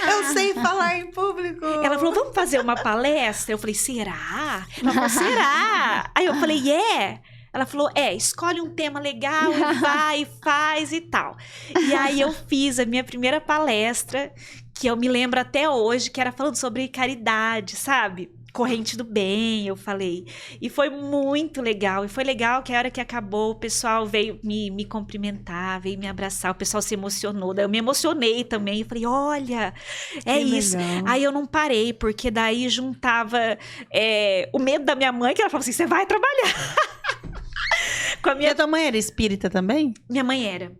Eu sei falar em público. Ela falou, vamos fazer uma palestra? Eu falei, será? Ela falou, será? Aí eu falei, Ela falou, escolhe um tema legal e vai, faz e tal. E aí eu fiz a minha primeira palestra, que eu me lembro até hoje, que era falando sobre caridade, sabe? Corrente do bem, eu falei. E foi muito legal. E foi legal que a hora que acabou, o pessoal veio me cumprimentar, veio me abraçar. O pessoal se emocionou. Daí eu me emocionei também. Eu falei, olha, é isso. Legal. Aí eu não parei, porque daí juntava o medo da minha mãe, que ela falou assim, você vai trabalhar. Com a E a tua mãe era espírita também? Minha mãe era.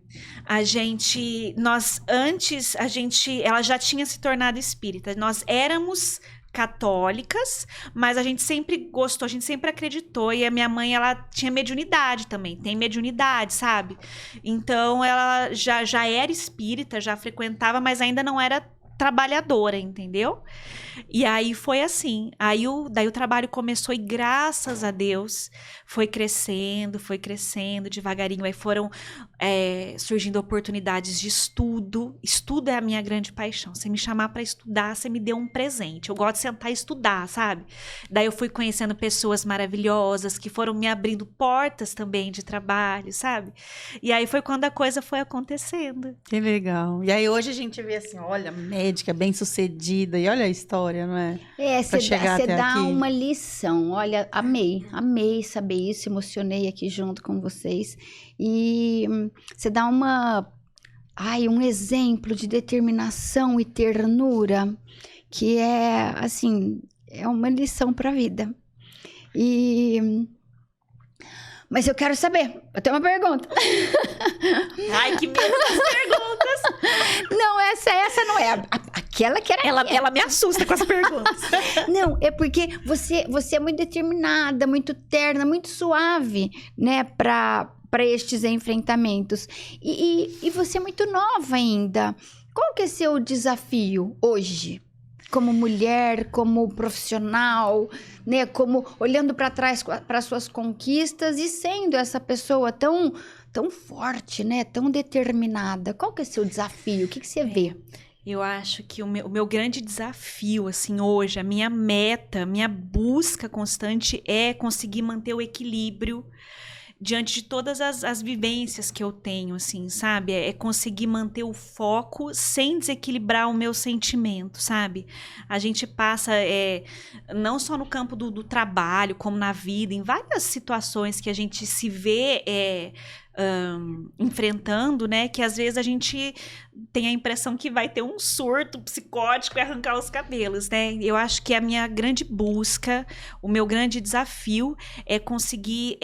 Ela já tinha se tornado espírita. Nós éramos católicas, mas a gente sempre gostou, a gente sempre acreditou. E a minha mãe, ela tinha mediunidade também, tem mediunidade, sabe? Então, ela já era espírita, já frequentava, mas ainda não era trabalhadora, entendeu? E aí foi assim. Daí o trabalho começou e graças a Deus foi crescendo devagarinho. Aí foram surgindo oportunidades de estudo. Estudo é a minha grande paixão. Você me chamar para estudar, você me deu um presente. Eu gosto de sentar e estudar, sabe? Daí eu fui conhecendo pessoas maravilhosas que foram me abrindo portas também de trabalho, sabe? E aí foi quando a coisa foi acontecendo. Que legal. E aí hoje a gente vê assim, olha, médica bem-sucedida. E olha a história, não é? Você dá uma lição. Olha, amei saber isso, emocionei aqui junto com vocês. E você dá um exemplo de determinação e ternura que é, assim, é uma lição para a vida. Mas eu quero saber, eu tenho uma pergunta. Ai, que medo das perguntas. Não, essa não é. Aquela que era. Ela me assusta com as perguntas. Não, é porque você é muito determinada, muito terna, muito suave, né, para estes enfrentamentos. E você é muito nova ainda. Qual que é seu desafio hoje? Como mulher, como profissional, né? Como olhando para trás para suas conquistas e sendo essa pessoa tão forte, né? Tão determinada. Qual que é seu desafio? O que você vê? Eu acho que o meu grande desafio, assim, hoje, a minha meta, minha busca constante é conseguir manter o equilíbrio diante de todas as vivências que eu tenho, assim, sabe? É conseguir manter o foco sem desequilibrar o meu sentimento, sabe? A gente passa, não só no campo do trabalho, como na vida, em várias situações que a gente se vê enfrentando, né? Que às vezes a gente tem a impressão que vai ter um surto psicótico e arrancar os cabelos, né? Eu acho que a minha grande busca, o meu grande desafio é conseguir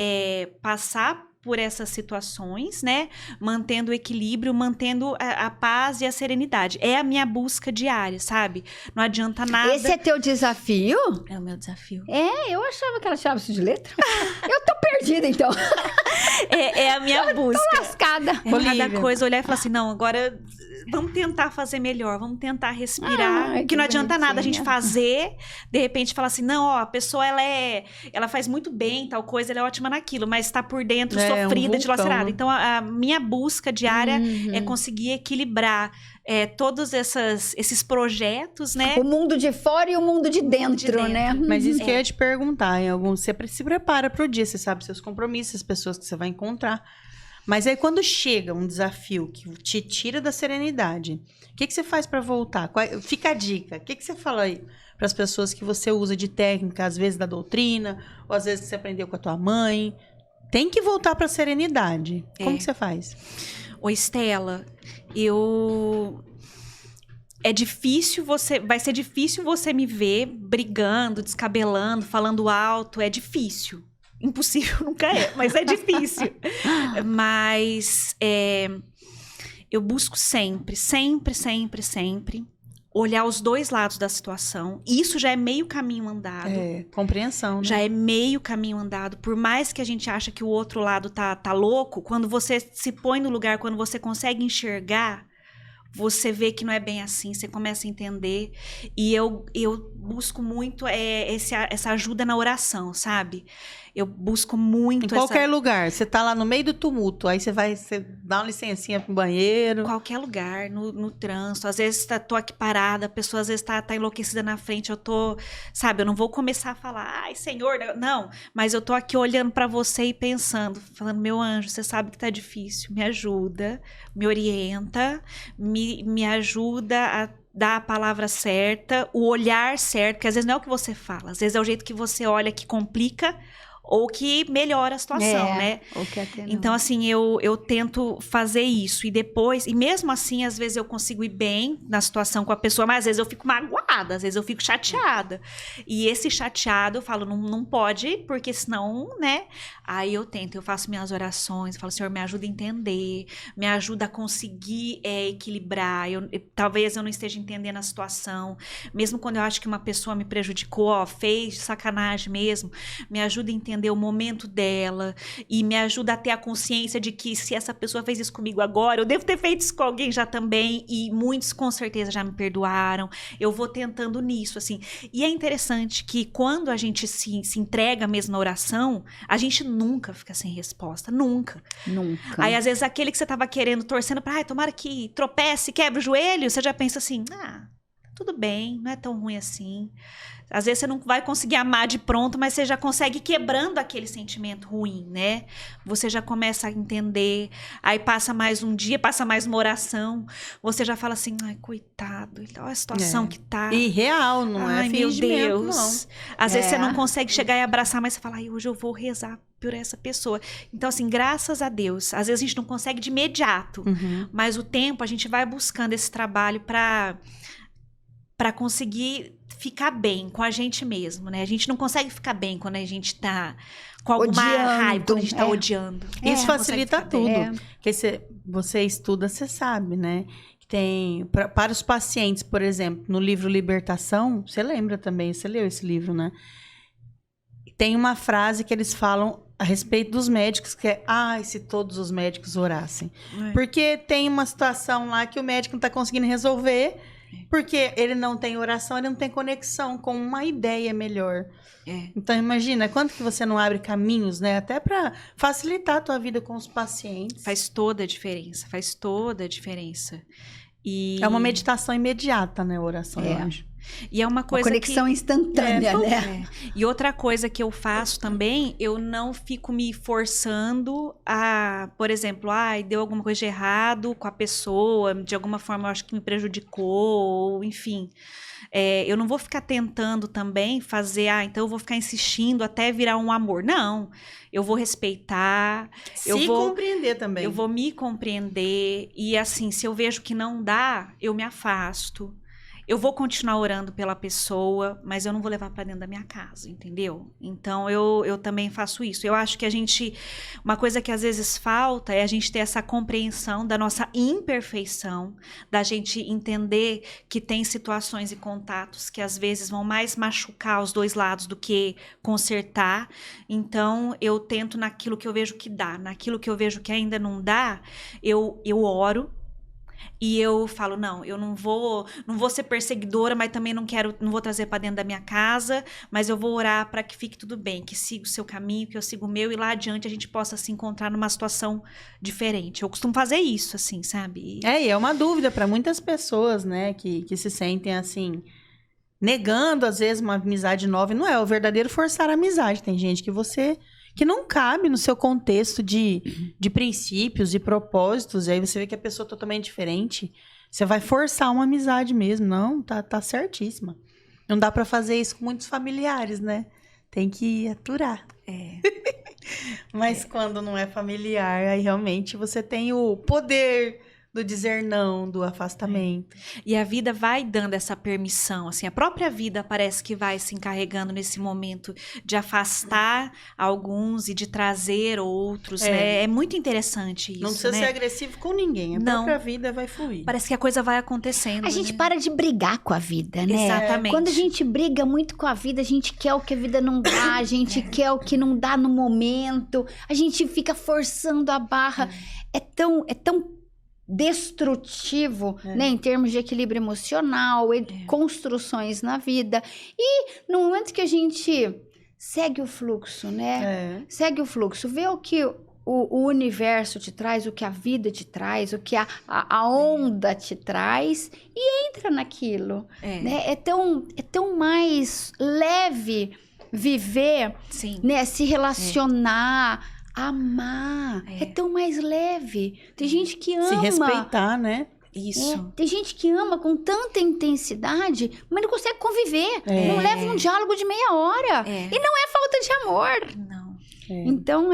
passar por essas situações, né? Mantendo o equilíbrio, mantendo a paz e a serenidade. É a minha busca diária, sabe? Não adianta nada. Esse é teu desafio? É o meu desafio. Eu achava que ela chamava isso de letra. Eu tô perdida, então. É a minha busca. Tô lascada. Cada coisa olhar e falar assim, não, agora vamos tentar fazer melhor, vamos tentar respirar. Porque não adianta nada a gente fazer, de repente falar assim, não, ó, a pessoa ela faz muito bem tal coisa, ela é ótima naquilo, mas tá por dentro sofrida, dilacerada. Então a minha busca diária é conseguir equilibrar todos esses projetos, né? O mundo de fora e o mundo de dentro, né? Mas isso que eu ia te perguntar, você se prepara pro dia, você sabe seus compromissos, as pessoas que você vai encontrar. Mas aí quando chega um desafio que te tira da serenidade, o que você faz para voltar? Fica a dica. O que você fala aí para as pessoas que você usa de técnica, às vezes da doutrina, ou às vezes que você aprendeu com a tua mãe? Tem que voltar para a serenidade. Como que você faz? Ô, Estela, vai ser difícil você me ver brigando, descabelando, falando alto, é difícil. Impossível nunca é, mas é difícil. Mas eu busco sempre olhar os dois lados da situação. Isso já é meio caminho andado. Compreensão, né? Já é meio caminho andado. Por mais que a gente ache que o outro lado tá louco, quando você se põe no lugar, quando você consegue enxergar, você vê que não é bem assim, você começa a entender. E eu busco muito essa ajuda na oração, sabe? Eu busco muito Em qualquer lugar. Você tá lá no meio do tumulto, aí você dá uma licencinha pro banheiro. Qualquer lugar, no trânsito. Às vezes tô aqui parada, a pessoa às vezes tá enlouquecida na frente, eu tô, sabe, eu não vou começar a falar, ai, Senhor, não. Mas eu tô aqui olhando pra você e pensando, falando, meu anjo, você sabe que tá difícil, me ajuda, me orienta, me ajuda a dar a palavra certa, o olhar certo, porque às vezes não é o que você fala, às vezes é o jeito que você olha que complica ou que melhora a situação, né? Ou que até não. Então, assim, eu tento fazer isso. E depois, e mesmo assim, às vezes eu consigo ir bem na situação com a pessoa, mas às vezes eu fico magoada, às vezes eu fico chateada. E esse chateado, eu falo, não pode, porque senão, né? Aí eu faço minhas orações, falo, Senhor, me ajuda a entender, me ajuda a conseguir equilibrar. Talvez eu não esteja entendendo a situação. Mesmo quando eu acho que uma pessoa me prejudicou, fez sacanagem mesmo, me ajuda a entender o momento dela e me ajuda a ter a consciência de que se essa pessoa fez isso comigo agora, eu devo ter feito isso com alguém já também e muitos com certeza já me perdoaram. Eu vou tentando nisso, assim. E é interessante que quando a gente se entrega mesmo na oração, a gente nunca fica sem resposta, nunca. Nunca. Aí às vezes aquele que você tava querendo, torcendo pra, tomara que tropece, quebra o joelho, você já pensa assim, tudo bem, não é tão ruim assim. Às vezes você não vai conseguir amar de pronto, mas você já consegue ir quebrando aquele sentimento ruim, né? Você já começa a entender. Aí passa mais um dia, passa mais uma oração. Você já fala assim, ai, coitado, olha a situação que tá. E real, não é meu fingimento, Deus. não. Às vezes você não consegue chegar e abraçar, mas você fala, ai, hoje eu vou rezar por essa pessoa. Então, assim, graças a Deus. Às vezes a gente não consegue de imediato, mas o tempo a gente vai buscando esse trabalho para conseguir ficar bem com a gente mesmo, né? A gente não consegue ficar bem quando a gente tá com alguma raiva, quando a gente tá odiando. Isso facilita tudo. Porque você estuda, você sabe, né? Tem, para os pacientes, por exemplo, no livro Libertação, você lembra também, você leu esse livro, né? Tem uma frase que eles falam a respeito dos médicos, que é, se todos os médicos orassem. Porque tem uma situação lá que o médico não tá conseguindo resolver, porque ele não tem oração, ele não tem conexão com uma ideia melhor. Então, imagina, quanto que você não abre caminhos, né? Até para facilitar a tua vida com os pacientes. Faz toda a diferença, faz toda a diferença. E... É uma meditação imediata, né, a oração, eu acho. E é uma coisa conexão instantânea, né? E outra coisa que eu faço também, eu não fico me forçando a, por exemplo, deu alguma coisa de errado com a pessoa, de alguma forma eu acho que me prejudicou, ou enfim. Eu não vou ficar tentando também fazer, então eu vou ficar insistindo até virar um amor. Não, eu vou respeitar. Eu vou compreender também. Eu vou me compreender. E assim, se eu vejo que não dá, eu me afasto. Eu vou continuar orando pela pessoa, mas eu não vou levar para dentro da minha casa, entendeu? Então, eu também faço isso. Eu acho que uma coisa que às vezes falta é a gente ter essa compreensão da nossa imperfeição, da gente entender que tem situações e contatos que às vezes vão mais machucar os dois lados do que consertar. Então, eu tento naquilo que eu vejo que dá, naquilo que eu vejo que ainda não dá, eu oro. E eu falo, não, eu não vou ser perseguidora, mas também não vou trazer para dentro da minha casa, mas eu vou orar para que fique tudo bem, que siga o seu caminho, que eu siga o meu, e lá adiante a gente possa se encontrar numa situação diferente. Eu costumo fazer isso, assim, sabe? E é uma dúvida para muitas pessoas, né, que se sentem assim, negando às vezes uma amizade nova, e não é o verdadeiro forçar a amizade. Tem gente que não cabe no seu contexto de princípios e propósitos, e aí você vê que a pessoa é totalmente diferente, você vai forçar uma amizade mesmo. Não, tá certíssima. Não dá pra fazer isso com muitos familiares, né? Tem que aturar. Mas quando não é familiar, aí realmente você tem o poder do dizer não, do afastamento. E a vida vai dando essa permissão, assim, a própria vida parece que vai se encarregando nesse momento de afastar alguns e de trazer outros, né? É muito interessante isso, Não precisa né? ser agressivo com ninguém, a própria vida vai fluir. Parece que a coisa vai acontecendo, A gente né? para de brigar com a vida, né? Exatamente. Quando a gente briga muito com a vida, a gente quer o que a vida não dá, a gente quer o que não dá no momento, a gente fica forçando a barra. É tão destrutivo, né, em termos de equilíbrio emocional, construções na vida. E no momento que a gente segue o fluxo, né? Segue o fluxo, vê o que o universo te traz, o que a vida te traz, o que a onda te traz e entra naquilo, né? É tão mais leve viver, Sim. né? Se relacionar, amar. É tão mais leve. Tem gente que ama. Se respeitar, né? Isso. Tem gente que ama com tanta intensidade, mas não consegue conviver. Não leva um diálogo de meia hora. E não é falta de amor. Não. Então,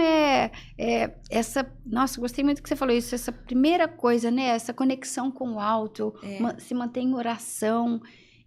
essa... Nossa, gostei muito que você falou isso. Essa primeira coisa, né? Essa conexão com o alto. Se manter em oração.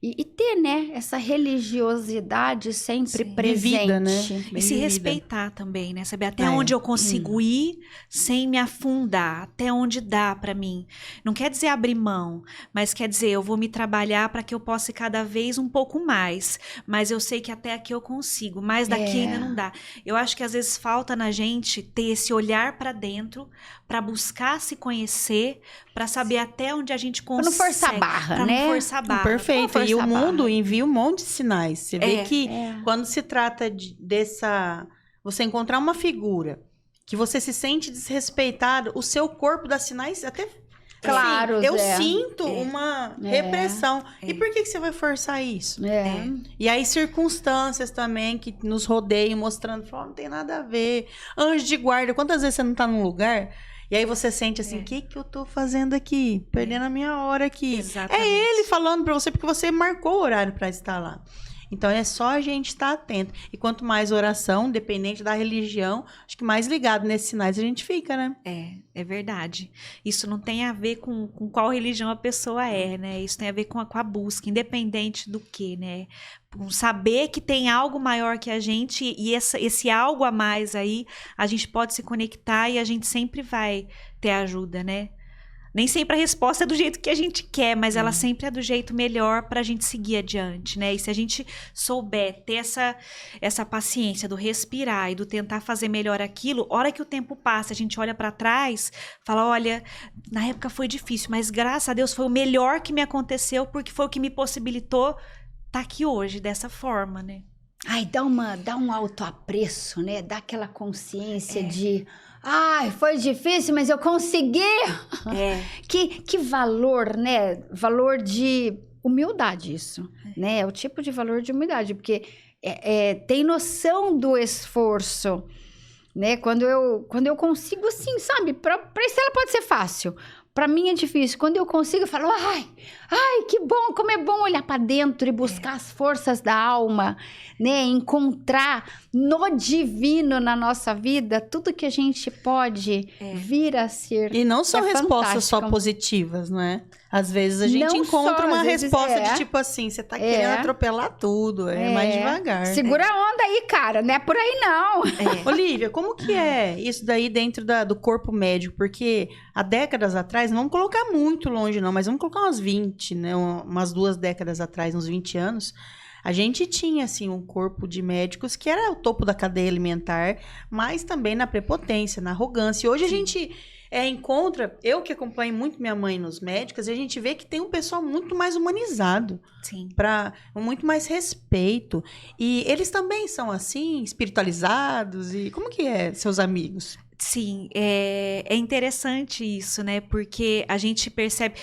E ter, né? Essa religiosidade sempre presente. Vivida, né? E se respeitar também, né? Saber até onde eu consigo ir sem me afundar. Até onde dá pra mim. Não quer dizer abrir mão, mas quer dizer, eu vou me trabalhar para que eu possa ir cada vez um pouco mais. Mas eu sei que até aqui eu consigo. Mas daqui ainda não dá. Eu acho que às vezes falta na gente ter esse olhar pra dentro, pra buscar se conhecer, pra saber até onde a gente consegue. Pra não forçar a barra, pra né? não forçar a barra. Perfeito. E o mundo envia um monte de sinais. Você vê que quando se trata dessa... Você encontrar uma figura que você se sente desrespeitado, o seu corpo dá sinais até... Claro, assim, eu sinto uma repressão. E por que você vai forçar isso? E aí circunstâncias também que nos rodeiam, mostrando, não tem nada a ver. Anjo de guarda, quantas vezes você não tá num lugar... E aí você sente assim, o que eu tô fazendo aqui? Perdendo a minha hora aqui. Exatamente. É ele falando pra você, porque você marcou o horário pra estar lá. Então, é só a gente estar atento. E quanto mais oração, dependente da religião, acho que mais ligado nesses sinais a gente fica, né? É verdade. Isso não tem a ver com qual religião a pessoa é, né? Isso tem a ver com a busca, independente do que, né? Saber que tem algo maior que a gente e esse algo a mais aí, a gente pode se conectar e a gente sempre vai ter ajuda, né? Nem sempre a resposta é do jeito que a gente quer, mas ela sempre é do jeito melhor pra gente seguir adiante, né? E se a gente souber ter essa paciência do respirar e do tentar fazer melhor aquilo, hora que o tempo passa, a gente olha pra trás, fala, olha, na época foi difícil, mas graças a Deus foi o melhor que me aconteceu, porque foi o que me possibilitou estar aqui hoje, dessa forma, né? Ai, dá um autoapreço, né? Dá aquela consciência de... Ai, foi difícil, mas eu consegui! Que valor, né? Valor de humildade isso, né? É o tipo de valor de humildade, porque tem noção do esforço, né? Quando eu consigo, assim, sabe? Pra Estela pode ser fácil. Pra mim é difícil. Quando eu consigo, eu falo, ai, que bom, como é bom olhar pra dentro e buscar as forças da alma, né? Encontrar no divino na nossa vida tudo que a gente pode vir a ser. E não são respostas só fantástico. positivas, não é? Às vezes a gente Não encontra só, uma às vezes resposta de tipo assim, você tá querendo atropelar tudo, mais devagar. Segura a onda aí, cara, não é por aí não. Olivia, como que é isso daí dentro do corpo médico? Porque há décadas atrás, não vamos colocar muito longe não, mas vamos colocar umas 20, né? Umas 2 décadas atrás, uns 20 anos, a gente tinha, assim, um corpo de médicos que era o topo da cadeia alimentar, mas também na prepotência, na arrogância. E hoje a gente encontra, eu que acompanho muito minha mãe nos médicos, a gente vê que tem um pessoal muito mais humanizado. Sim. Para muito mais respeito. E eles também são assim, espiritualizados? E como que é, seus amigos? Sim, é interessante isso, né? Porque a gente percebe...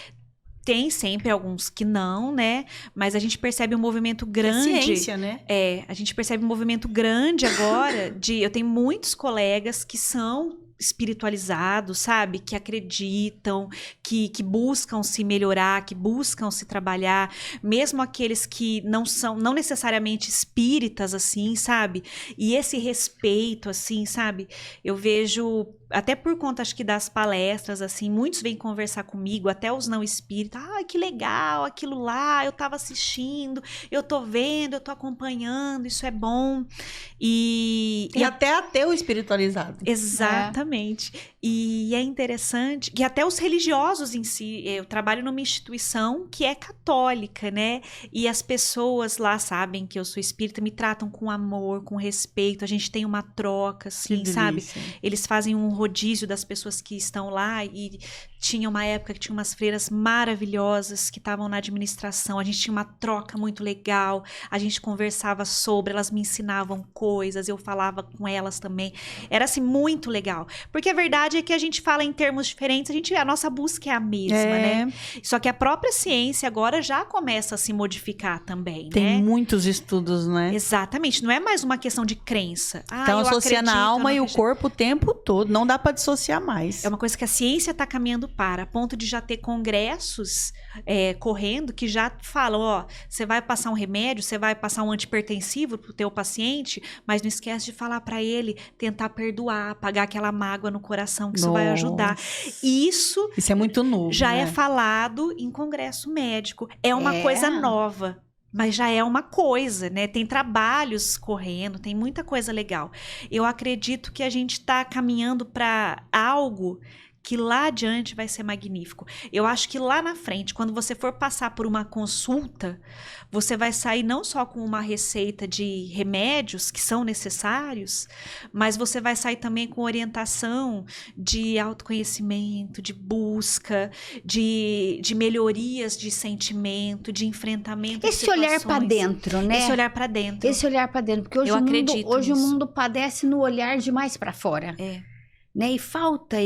Tem sempre alguns que não, né? Mas a gente percebe um movimento grande. É ciência, né? A gente percebe um movimento grande agora eu tenho muitos colegas que são espiritualizados, sabe? Que acreditam, que buscam se melhorar, que buscam se trabalhar, mesmo aqueles que não são, não necessariamente espíritas, assim, sabe? E esse respeito, assim, sabe? Eu vejo, até por conta, acho que das palestras, assim, muitos vêm conversar comigo, até os não espíritas, que legal, aquilo lá, eu tava assistindo, eu tô vendo, eu tô acompanhando, isso é bom. E até ateu espiritualizado. Exatamente. E é interessante que até os religiosos em si, eu trabalho numa instituição que é católica, né? E as pessoas lá sabem que eu sou espírita, me tratam com amor, com respeito, a gente tem uma troca, assim, sabe? Eles fazem um rodízio das pessoas que estão lá e tinha uma época que tinha umas freiras maravilhosas que estavam na administração, a gente tinha uma troca muito legal, a gente conversava sobre, elas me ensinavam coisas, eu falava com elas também, era assim muito legal, porque a verdade é que a gente fala em termos diferentes, a nossa busca é a mesma, né? Só que a própria ciência agora já começa a se modificar também, Tem né? muitos estudos, né? Exatamente, não é mais uma questão de crença. Então associando a alma e o corpo o tempo todo, não dá para dissociar mais. É uma coisa que a ciência está caminhando para, a ponto de já ter congressos correndo que já falam, você vai passar um remédio, você vai passar um antipertensivo pro teu paciente, mas não esquece de falar para ele tentar perdoar, apagar aquela mágoa no coração, que isso vai ajudar. Isso é muito novo, já né? é falado em congresso médico. É uma coisa nova. Mas já é uma coisa, né? Tem trabalhos correndo, tem muita coisa legal. Eu acredito que a gente está caminhando para algo que lá adiante vai ser magnífico. Eu acho que lá na frente, quando você for passar por uma consulta, você vai sair não só com uma receita de remédios que são necessários, mas você vai sair também com orientação de autoconhecimento, de busca, de melhorias de sentimento, de enfrentamento. Esse olhar para dentro, né? Esse olhar para dentro. Esse olhar para dentro, porque hoje o mundo padece no olhar demais para fora. Né? E falta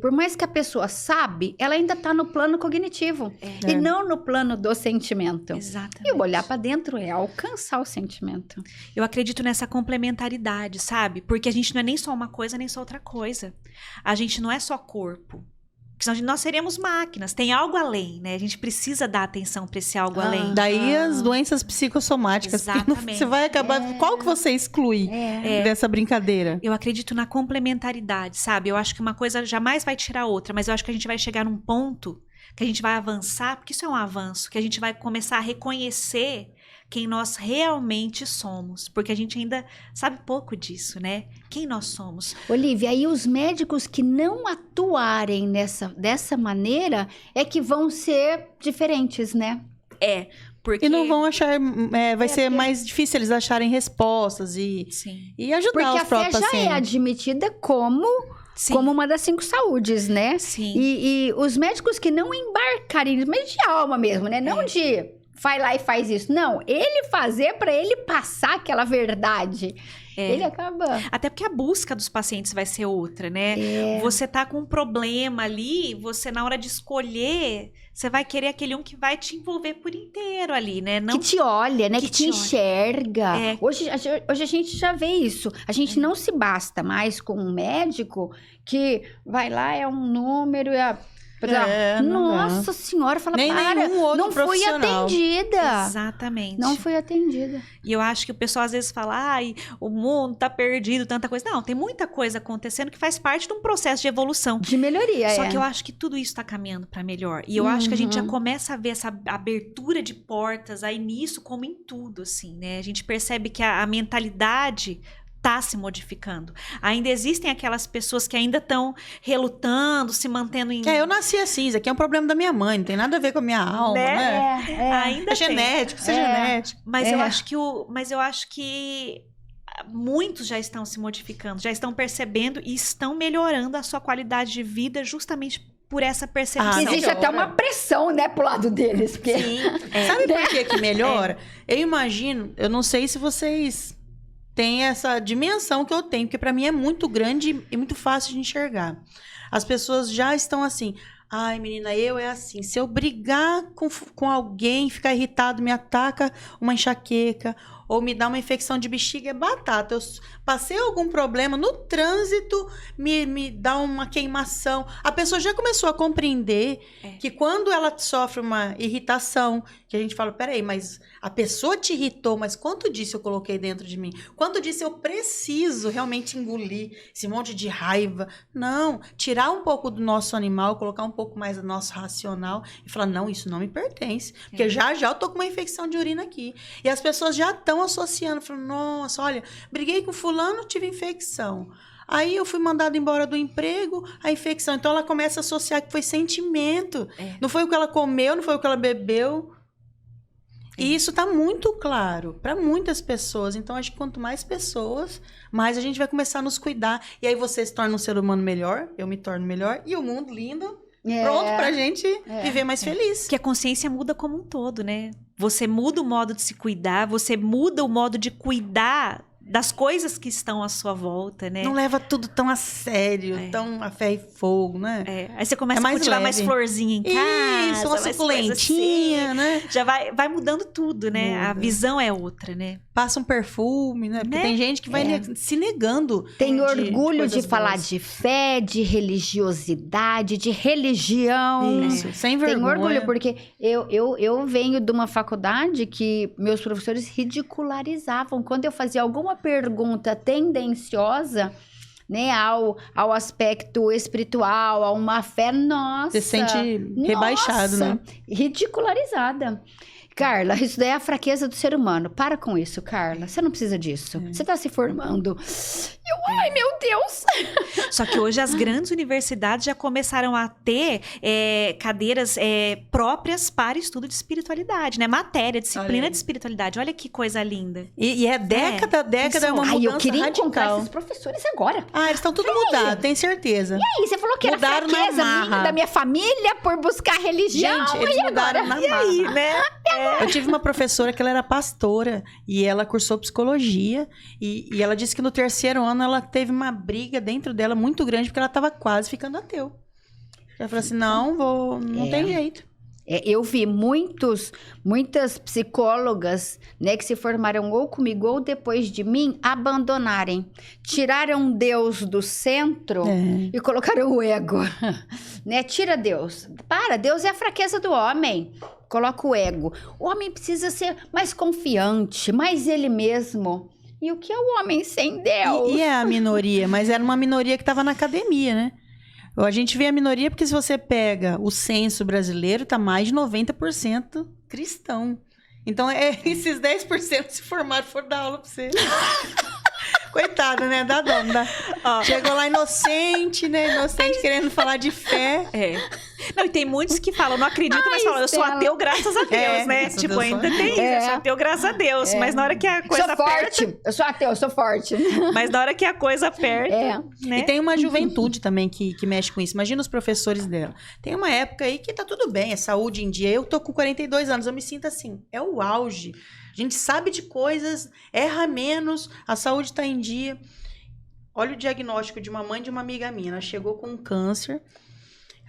por mais que a pessoa sabe, ela ainda está no plano cognitivo e não no plano do sentimento. Exatamente. E o olhar para dentro é alcançar o sentimento. Eu acredito nessa complementaridade, sabe? Porque a gente não é nem só uma coisa, nem só outra coisa. A gente não é só corpo. Porque senão nós seríamos máquinas. Tem algo além, né? A gente precisa dar atenção para esse algo além. Daí as doenças psicossomáticas. Exatamente. Você vai acabar... Qual que você exclui dessa brincadeira? Eu acredito na complementaridade, sabe? Eu acho que uma coisa jamais vai tirar a outra, mas eu acho que a gente vai chegar num ponto que a gente vai avançar, porque isso é um avanço, que a gente vai começar a reconhecer quem nós realmente somos, porque a gente ainda sabe pouco disso, né? Quem nós somos. Olivia, aí os médicos que não atuarem dessa maneira é que vão ser diferentes, né? Porque... E não vão achar... vai ser mais difícil eles acharem respostas e ajudar os próprios pacientes. Porque a fé já é admitida como uma das 5 saúdes, né? Sim. E os médicos que não embarcarem, mas de alma mesmo, né? Não de... vai lá e faz isso. Não, ele fazer para ele passar aquela verdade. Ele acaba... Até porque a busca dos pacientes vai ser outra, né? Você tá com um problema ali, você na hora de escolher, você vai querer aquele que vai te envolver por inteiro ali, né? Não... Que te olha, né? Que te enxerga. Hoje a gente já vê isso. A gente não se basta mais com um médico que vai lá, é um número... Nossa senhora, fala, não fui atendida. Exatamente. Não fui atendida. E eu acho que o pessoal às vezes fala, o mundo tá perdido, tanta coisa. Não, tem muita coisa acontecendo que faz parte de um processo de evolução. De melhoria, Só que eu acho que tudo isso tá caminhando para melhor. E eu acho que a gente já começa a ver essa abertura de portas aí nisso, como em tudo, assim, né? A gente percebe que a mentalidade... tá se modificando. Ainda existem aquelas pessoas que ainda estão relutando, se mantendo em... eu nasci assim, isso aqui é um problema da minha mãe, não tem nada a ver com a minha alma, né? Ainda é genético, isso é genético. Mas eu acho que muitos já estão se modificando, já estão percebendo e estão melhorando a sua qualidade de vida justamente por essa percepção. Existe até uma pressão, né, pro lado deles. Porque... Sim. Sabe por que melhora? Eu imagino, eu não sei se vocês... tem essa dimensão que eu tenho, porque para mim é muito grande e muito fácil de enxergar. As pessoas já estão assim, ai menina, é assim, se eu brigar com alguém, ficar irritado, me ataca uma enxaqueca, ou me dá uma infecção de bexiga, é batata. Eu passei algum problema no trânsito, me dá uma queimação. A pessoa já começou a compreender que quando ela sofre uma irritação, que a gente fala, peraí, mas a pessoa te irritou, mas quanto disso eu coloquei dentro de mim? Quanto disso eu preciso realmente engolir esse monte de raiva? Não, tirar um pouco do nosso animal, colocar um pouco mais do nosso racional e falar, não, isso não me pertence. Porque já eu tô com uma infecção de urina aqui. E as pessoas já estão associando, falando, nossa, olha, briguei com fulano, tive infecção. Aí eu fui mandada embora do emprego, a infecção. Então ela começa a associar que foi sentimento. Não foi o que ela comeu, não foi o que ela bebeu. E isso tá muito claro para muitas pessoas. Então, acho que quanto mais pessoas, mais a gente vai começar a nos cuidar. E aí você se torna um ser humano melhor, eu me torno melhor, e o mundo lindo, pronto pra gente viver mais feliz. Porque a consciência muda como um todo, né? Você muda o modo de se cuidar, você muda o modo de cuidar das coisas que estão à sua volta, né? Não leva tudo tão a sério, tão a ferro e fogo, né? Aí você começa a cultivar mais florzinha em casa. Isso, uma suculentinha, assim, né? Já vai mudando tudo, né? Muda. A visão é outra, né? Passa um perfume, né? Porque tem gente que vai se negando. Tem orgulho de falar boas. de fé, de religiosidade, de religião. Isso, sem vergonha. Tem orgulho, porque eu venho de uma faculdade que meus professores ridicularizavam. Quando eu fazia alguma pergunta tendenciosa, né, ao aspecto espiritual, a uma fé, nossa. Você se sente rebaixado, né? Ridicularizada. Carla, isso daí é a fraqueza do ser humano. Para com isso, Carla. Você não precisa disso. Você está se formando. Ai, meu Deus! Só que hoje as grandes universidades já começaram a ter cadeiras próprias para estudo de espiritualidade, né? Matéria, disciplina de espiritualidade. Olha que coisa linda. E é década é uma mudança eu queria encontrar radical. esses professores agora. Eles estão tudo mudados, tenho certeza. E aí, você falou que Mudaram era fraqueza na marra. minha, da minha família por buscar religião. Gente, eles mudaram na marra. Aí, né? Eu tive uma professora que ela era pastora e ela cursou psicologia e ela disse que no 3º ano ela teve uma briga dentro dela muito grande porque ela estava quase ficando ateu. Ela falou assim, não tem jeito. Eu vi muitas psicólogas, né, que se formaram ou comigo ou depois de mim, abandonarem. Tiraram Deus do centro e colocaram o ego. Né? Tira Deus. Deus é a fraqueza do homem. Coloca o ego. O homem precisa ser mais confiante, mais ele mesmo. E o que é o homem sem Deus? E é a minoria, mas era uma minoria que estava na academia, né? A gente vê a minoria porque se você pega o censo brasileiro, tá mais de 90% cristão. Então, esses 10% se formaram, foram dar aula pra você. Coitada, né? Da dona. Chegou lá inocente, né? Inocente querendo falar de fé. Não, e tem muitos que falam, não acredito, mas falam, eu sou ateu graças a Deus, né? Tipo, ainda tem isso, eu sou ateu graças a Deus. Mas na hora que a coisa aperta... forte, eu sou ateu, eu sou forte. Mas na hora que a coisa aperta, né? E tem uma juventude também que mexe com isso. Imagina os professores dela. Tem uma época aí que tá tudo bem, é saúde em dia. Eu tô com 42 anos, eu me sinto assim, é o auge. A gente sabe de coisas, erra menos, a saúde tá em dia. Olha o diagnóstico de uma mãe de uma amiga minha. Ela chegou com um câncer,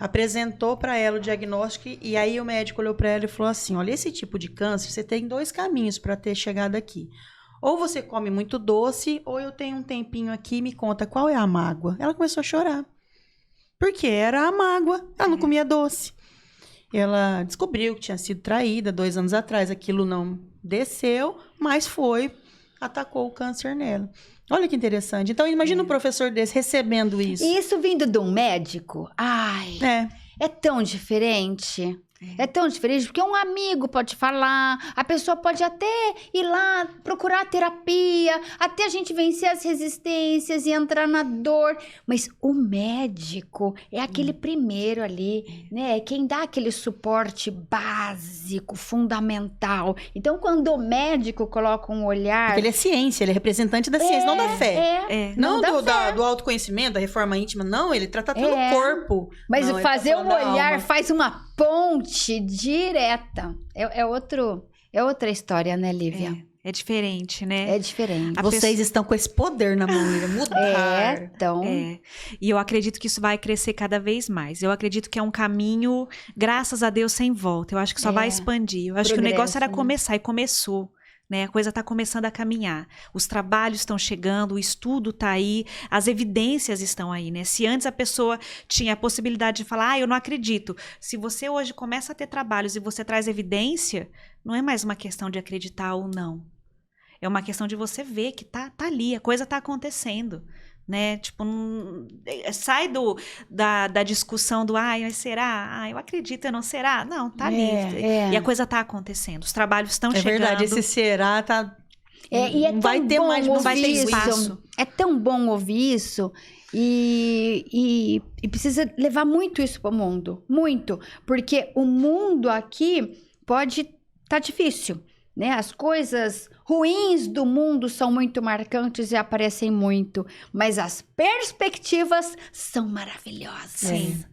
apresentou para ela o diagnóstico e aí o médico olhou para ela e falou assim, olha, esse tipo de câncer, você tem 2 caminhos para ter chegado aqui. Ou você come muito doce, ou eu tenho um tempinho aqui, me conta qual é a mágoa. Ela começou a chorar. Porque era a mágoa, ela não comia doce. Ela descobriu que tinha sido traída 2 anos atrás, aquilo não desceu, mas atacou o câncer nela. Olha que interessante. Então, imagina um professor desse recebendo isso. Isso vindo de um médico? Ai, é tão diferente. É tão diferente, porque um amigo pode falar, a pessoa pode até ir lá procurar terapia, até a gente vencer as resistências e entrar na dor. Mas o médico é aquele primeiro ali, né? É quem dá aquele suporte básico, fundamental. Então, quando o médico coloca um olhar... Porque ele é ciência, ele é representante da ciência, não da fé. Não da do autoconhecimento, da reforma íntima, não. Ele trata tudo no corpo. Mas não, fazer um olhar alma. faz uma ponte direta. É outra história, né, Lívia? É diferente, né? É diferente. Vocês estão com esse poder na mão, Lívia. Mudar. Então... E eu acredito que isso vai crescer cada vez mais. Eu acredito que é um caminho, graças a Deus, sem volta. Eu acho que só vai expandir. Eu acho que o negócio era começar e começou. né? A coisa está começando a caminhar. Os trabalhos estão chegando, o estudo está aí, as evidências estão aí, né? Se antes a pessoa tinha a possibilidade de falar, eu não acredito. Se você hoje começa a ter trabalhos e você traz evidência, não é mais uma questão de acreditar ou não. É uma questão de você ver que tá ali, a coisa tá acontecendo, né? Tipo, sai da discussão do, mas será? Eu acredito, eu não será? Não, tá ali. E a coisa tá acontecendo, os trabalhos estão chegando. É verdade, esse será tá... E é não tão vai ter bom mais, não vai ter ouvir espaço. isso. É tão bom ouvir isso e precisa levar muito isso para o mundo. Muito. Porque o mundo aqui pode tá difícil, né? As coisas ruins do mundo são muito marcantes e aparecem muito. Mas as perspectivas são maravilhosas.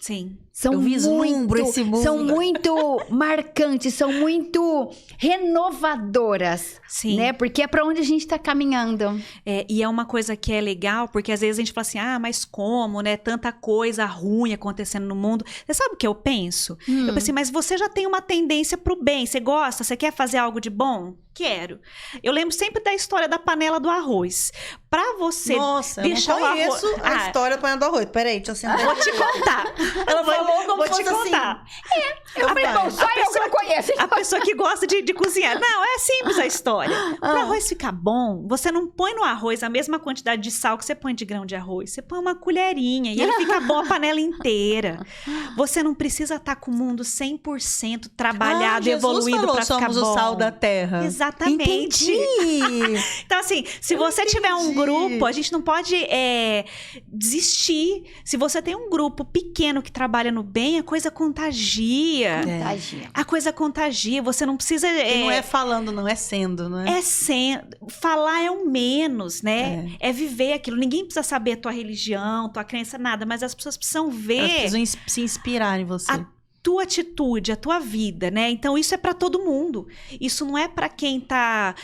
Sim. São Eu vislumbro esse mundo. São muito marcantes, são muito renovadoras, Sim. né? Porque é para onde a gente está caminhando. E é uma coisa que é legal, porque às vezes a gente fala assim, mas como, né? Tanta coisa ruim acontecendo no mundo. Você sabe o que eu penso? Eu pensei, mas você já tem uma tendência pro bem. Você gosta? Você quer fazer algo de bom? Quero. Eu lembro sempre da história da panela do arroz. Pra você deixar eu não conheço a história da panela do arroz. Peraí, deixa eu sentar. Vou te contar. Ela falou como vou fosse te contar. assim. Eu falei, bom, só eu que não conheço. A pessoa que gosta de cozinhar. Não, é simples a história. Para o arroz ficar bom, você não põe no arroz a mesma quantidade de sal que você põe de grão de arroz. Você põe uma colherinha e ele fica bom a panela inteira. Você não precisa estar com o mundo 100% trabalhado, evoluído para ficar bom. Somos o sal da terra. Exatamente. Entendi. Então, assim, se você tiver um grupo, a gente não pode desistir. Se você tem um grupo pequeno que trabalha no bem, a coisa contagia. A coisa contagia. Você não precisa... E não é falando, não é sendo, né? É sendo. Falar é o menos, né? É viver aquilo. Ninguém precisa saber a tua religião, tua crença, nada. Mas as pessoas precisam ver... Elas precisam se inspirar em você. Tua atitude, a tua vida, né? Então, isso é para todo mundo. Isso não é para quem tá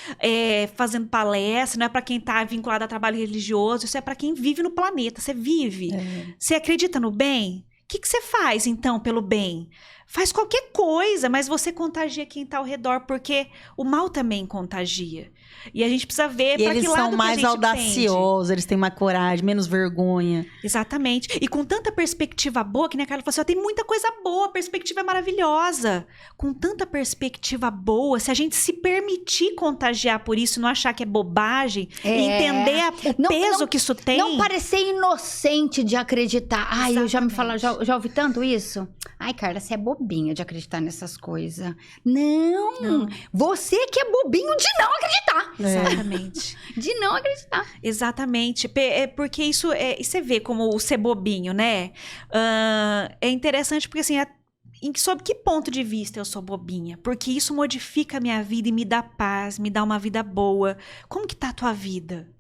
fazendo palestra, não é para quem tá vinculado a trabalho religioso. Isso é para quem vive no planeta. Você vive. Você acredita no bem? O que você faz, então, pelo bem? Faz qualquer coisa, mas você contagia quem tá ao redor, porque o mal também contagia. E a gente precisa ver para que lado que a gente Eles são mais audaciosos, eles têm uma coragem, menos vergonha. Exatamente. E com tanta perspectiva boa, que nem a Carla falou assim, tem muita coisa boa, a perspectiva é maravilhosa. Com tanta perspectiva boa, se a gente se permitir contagiar por isso, não achar que é bobagem, e entender o peso que isso tem. Não parecer inocente de acreditar. Eu já me falaram, já ouvi tanto isso. Carla, você é bobinha de acreditar nessas coisas. Não, você que é bobinho de não acreditar. Exatamente. De não acreditar. Exatamente. Porque isso, você vê como o ser bobinho, né? É interessante porque, assim, sob que ponto de vista eu sou bobinha? Porque isso modifica a minha vida e me dá paz, me dá uma vida boa. Como que tá a tua vida?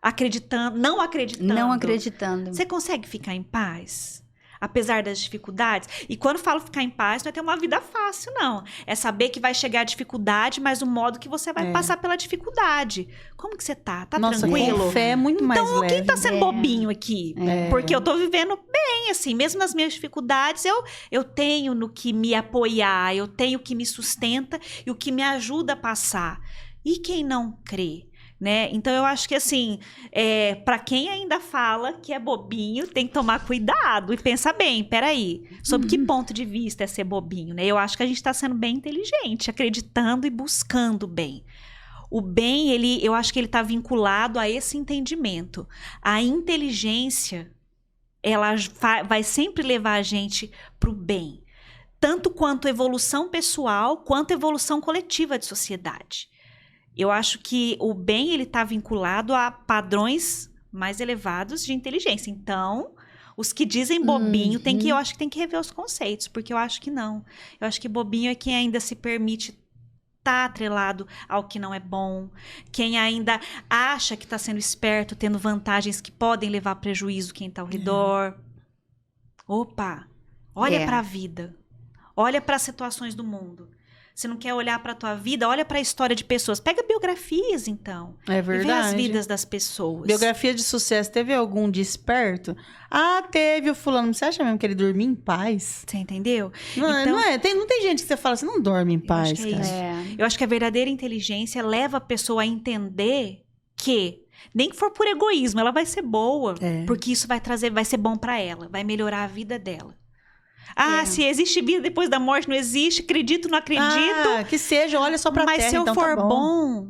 Acreditando, não acreditando? Não acreditando. Você consegue ficar em paz? Apesar das dificuldades. E quando falo ficar em paz, não é ter uma vida fácil, não. É saber que vai chegar a dificuldade, mas o modo que você vai passar pela dificuldade. Como que você tá? Tá tranquilo? Com fé é muito mais leve. Então, quem tá sendo bobinho aqui? Porque eu tô vivendo bem, assim. Mesmo nas minhas dificuldades, eu tenho no que me apoiar, eu tenho o que me sustenta e o que me ajuda a passar. E quem não crê? Né? Então, eu acho que, assim, para quem ainda fala que é bobinho, tem que tomar cuidado e pensar bem, peraí, sob que ponto de vista é ser bobinho, né? Eu acho que a gente está sendo bem inteligente, acreditando e buscando o bem. O bem, eu acho que ele está vinculado a esse entendimento. A inteligência, ela vai sempre levar a gente para o bem. Tanto quanto evolução pessoal, quanto evolução coletiva de sociedade. Eu acho que o bem, ele está vinculado a padrões mais elevados de inteligência. Então, os que dizem bobinho, eu acho que tem que rever os conceitos, porque eu acho que não. Eu acho que bobinho é quem ainda se permite estar atrelado ao que não é bom, quem ainda acha que está sendo esperto, tendo vantagens que podem levar a prejuízo quem está ao redor. Opa, olha para a vida, olha para as situações do mundo. Você não quer olhar para a tua vida? Olha para a história de pessoas. Pega biografias, então. É E vê as verdade. vidas das pessoas. Biografia de sucesso, teve algum desperto? Ah, teve o fulano. Você acha mesmo que ele dormia em paz? Você entendeu? Não, Então- não é? Não tem gente que você fala assim, não dorme em paz, acho que é cara. isso. Eu acho que a verdadeira inteligência leva a pessoa a entender que, nem que for por egoísmo, ela vai ser boa. É. Porque isso vai ser bom para ela, vai melhorar a vida dela. Ah, É. se existe vida depois da morte, não existe, acredito, não acredito. Ah, que seja, olha só pra mas terra, se eu então for tá bom.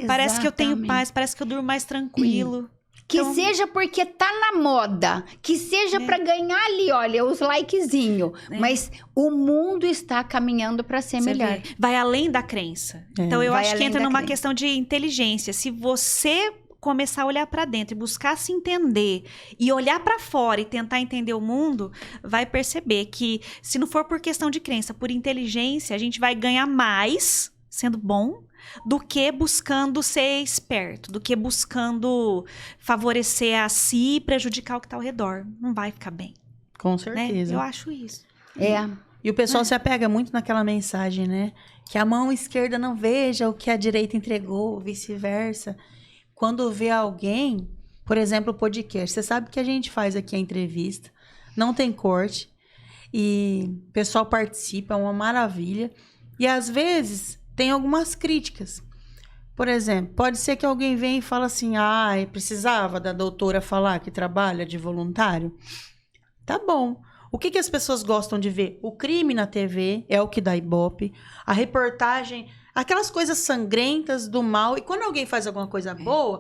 parece que eu tenho Exatamente. paz, parece que eu durmo mais tranquilo. Que Então- seja porque tá na moda, que seja pra ganhar ali, olha, os likezinhos. É. Mas o mundo está caminhando pra ser Você melhor. vê? Vai além da crença. É. Então eu Vai acho que além entra da numa crença. questão de inteligência. Se você começar a olhar para dentro e buscar se entender e olhar para fora e tentar entender o mundo, vai perceber que se não for por questão de crença, por inteligência, a gente vai ganhar mais sendo bom do que buscando ser esperto, do que buscando favorecer a si e prejudicar o que está ao redor. Não vai ficar bem, Com né? certeza. Eu acho isso. É. E o pessoal se apega muito naquela mensagem, né? Que a mão esquerda não veja o que a direita entregou, vice-versa. Quando vê alguém, por exemplo, o podcast, você sabe que a gente faz aqui a entrevista, não tem corte, e o pessoal participa, é uma maravilha. E às vezes tem algumas críticas. Por exemplo, pode ser que alguém venha e fale assim, precisava da doutora falar que trabalha de voluntário? Tá bom. O que as pessoas gostam de ver? O crime na TV é o que dá ibope. A reportagem, aquelas coisas sangrentas do mal. E quando alguém faz alguma coisa boa,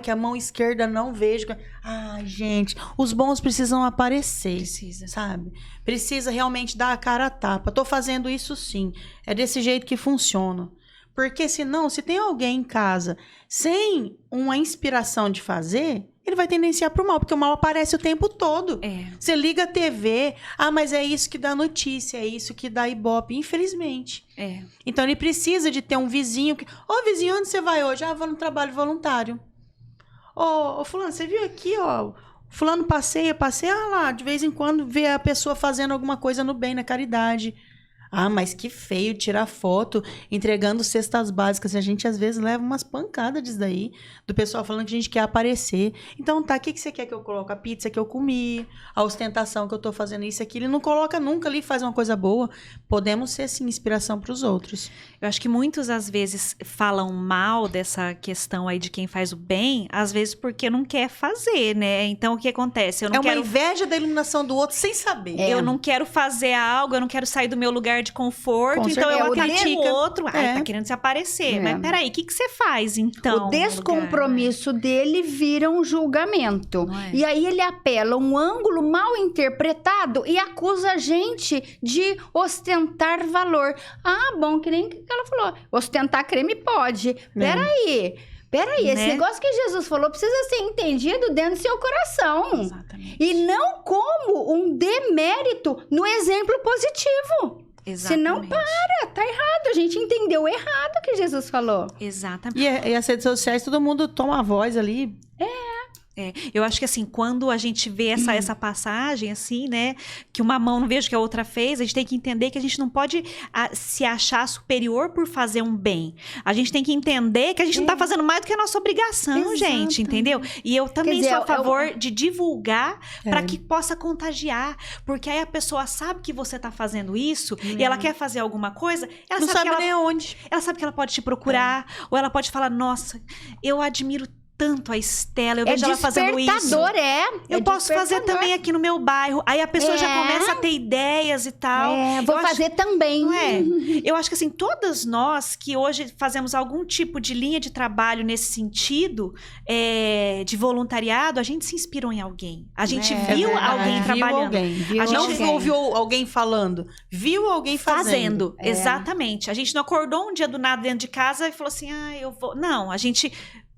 que a mão esquerda não veja. Ai, gente, os bons precisam aparecer. Precisa. Sabe? Precisa realmente dar a cara a tapa. Tô fazendo isso sim. É desse jeito que funciona. Porque senão, se tem alguém em casa sem uma inspiração de fazer, ele vai tendenciar pro mal, porque o mal aparece o tempo todo. É. Você liga a TV, mas é isso que dá notícia, é isso que dá ibope, infelizmente. É. Então ele precisa de ter um vizinho que... Ô, vizinho, onde você vai hoje? Vou no trabalho voluntário. Ô, fulano, você viu aqui, ó... Fulano passeia lá, de vez em quando vê a pessoa fazendo alguma coisa no bem, na caridade. Mas que feio tirar foto entregando cestas básicas. A gente às vezes leva umas pancadas disso daí, do pessoal falando que a gente quer aparecer. Então tá, o que você quer que eu coloque? A pizza que eu comi, a ostentação que eu tô fazendo isso e aquilo. Ele não coloca nunca ali, faz uma coisa boa. Podemos ser, sim, inspiração pros outros. Eu acho que muitos, às vezes, falam mal dessa questão aí de quem faz o bem, às vezes porque não quer fazer, né? Então, o que acontece? Eu não É quero... uma inveja da iluminação do outro sem saber. Eu não quero fazer algo, eu não quero sair do meu lugar de conforto, Com então certeza. eu o critico o des- outro. É. Tá querendo se aparecer. É. Mas peraí, o que você faz, então? O descompromisso dele vira um julgamento. Não é? E aí ele apela um ângulo mal interpretado e acusa a gente de ostentar valor. Bom, que nem que ela falou. Ostentar creme pode. Peraí, esse Né? negócio que Jesus falou precisa ser entendido dentro do seu coração. Exatamente. E não como um demérito no exemplo positivo. Senão, tá errado. A gente entendeu errado o que Jesus falou. Exatamente. E as redes sociais, todo mundo toma a voz ali. Eu acho que assim, quando a gente vê essa passagem, assim, né, que uma mão não vejo que a outra fez, a gente tem que entender que a gente não pode se achar superior por fazer um bem. A gente tem que entender que a gente não tá fazendo mais do que a nossa obrigação, Exato. gente, entendeu? E eu também Quer dizer, sou a favor de divulgar para que possa contagiar, porque aí a pessoa sabe que você tá fazendo isso e ela quer fazer alguma coisa, ela Não sabe que ela nem aonde. ela sabe que ela pode te procurar, ou ela pode falar, nossa, eu admiro tanto a Estela, eu vejo ela fazendo isso. Eu posso fazer também aqui no meu bairro. Aí a pessoa já começa a ter ideias e tal. Vou Eu acho- fazer também. Não é? Eu acho que assim, todas nós que hoje fazemos algum tipo de linha de trabalho nesse sentido, de voluntariado, a gente se inspirou em alguém. A gente viu alguém trabalhando. A gente alguém. não ouviu alguém falando, viu alguém fazendo. Exatamente. A gente não acordou um dia do nada dentro de casa e falou assim, eu vou... Não, a gente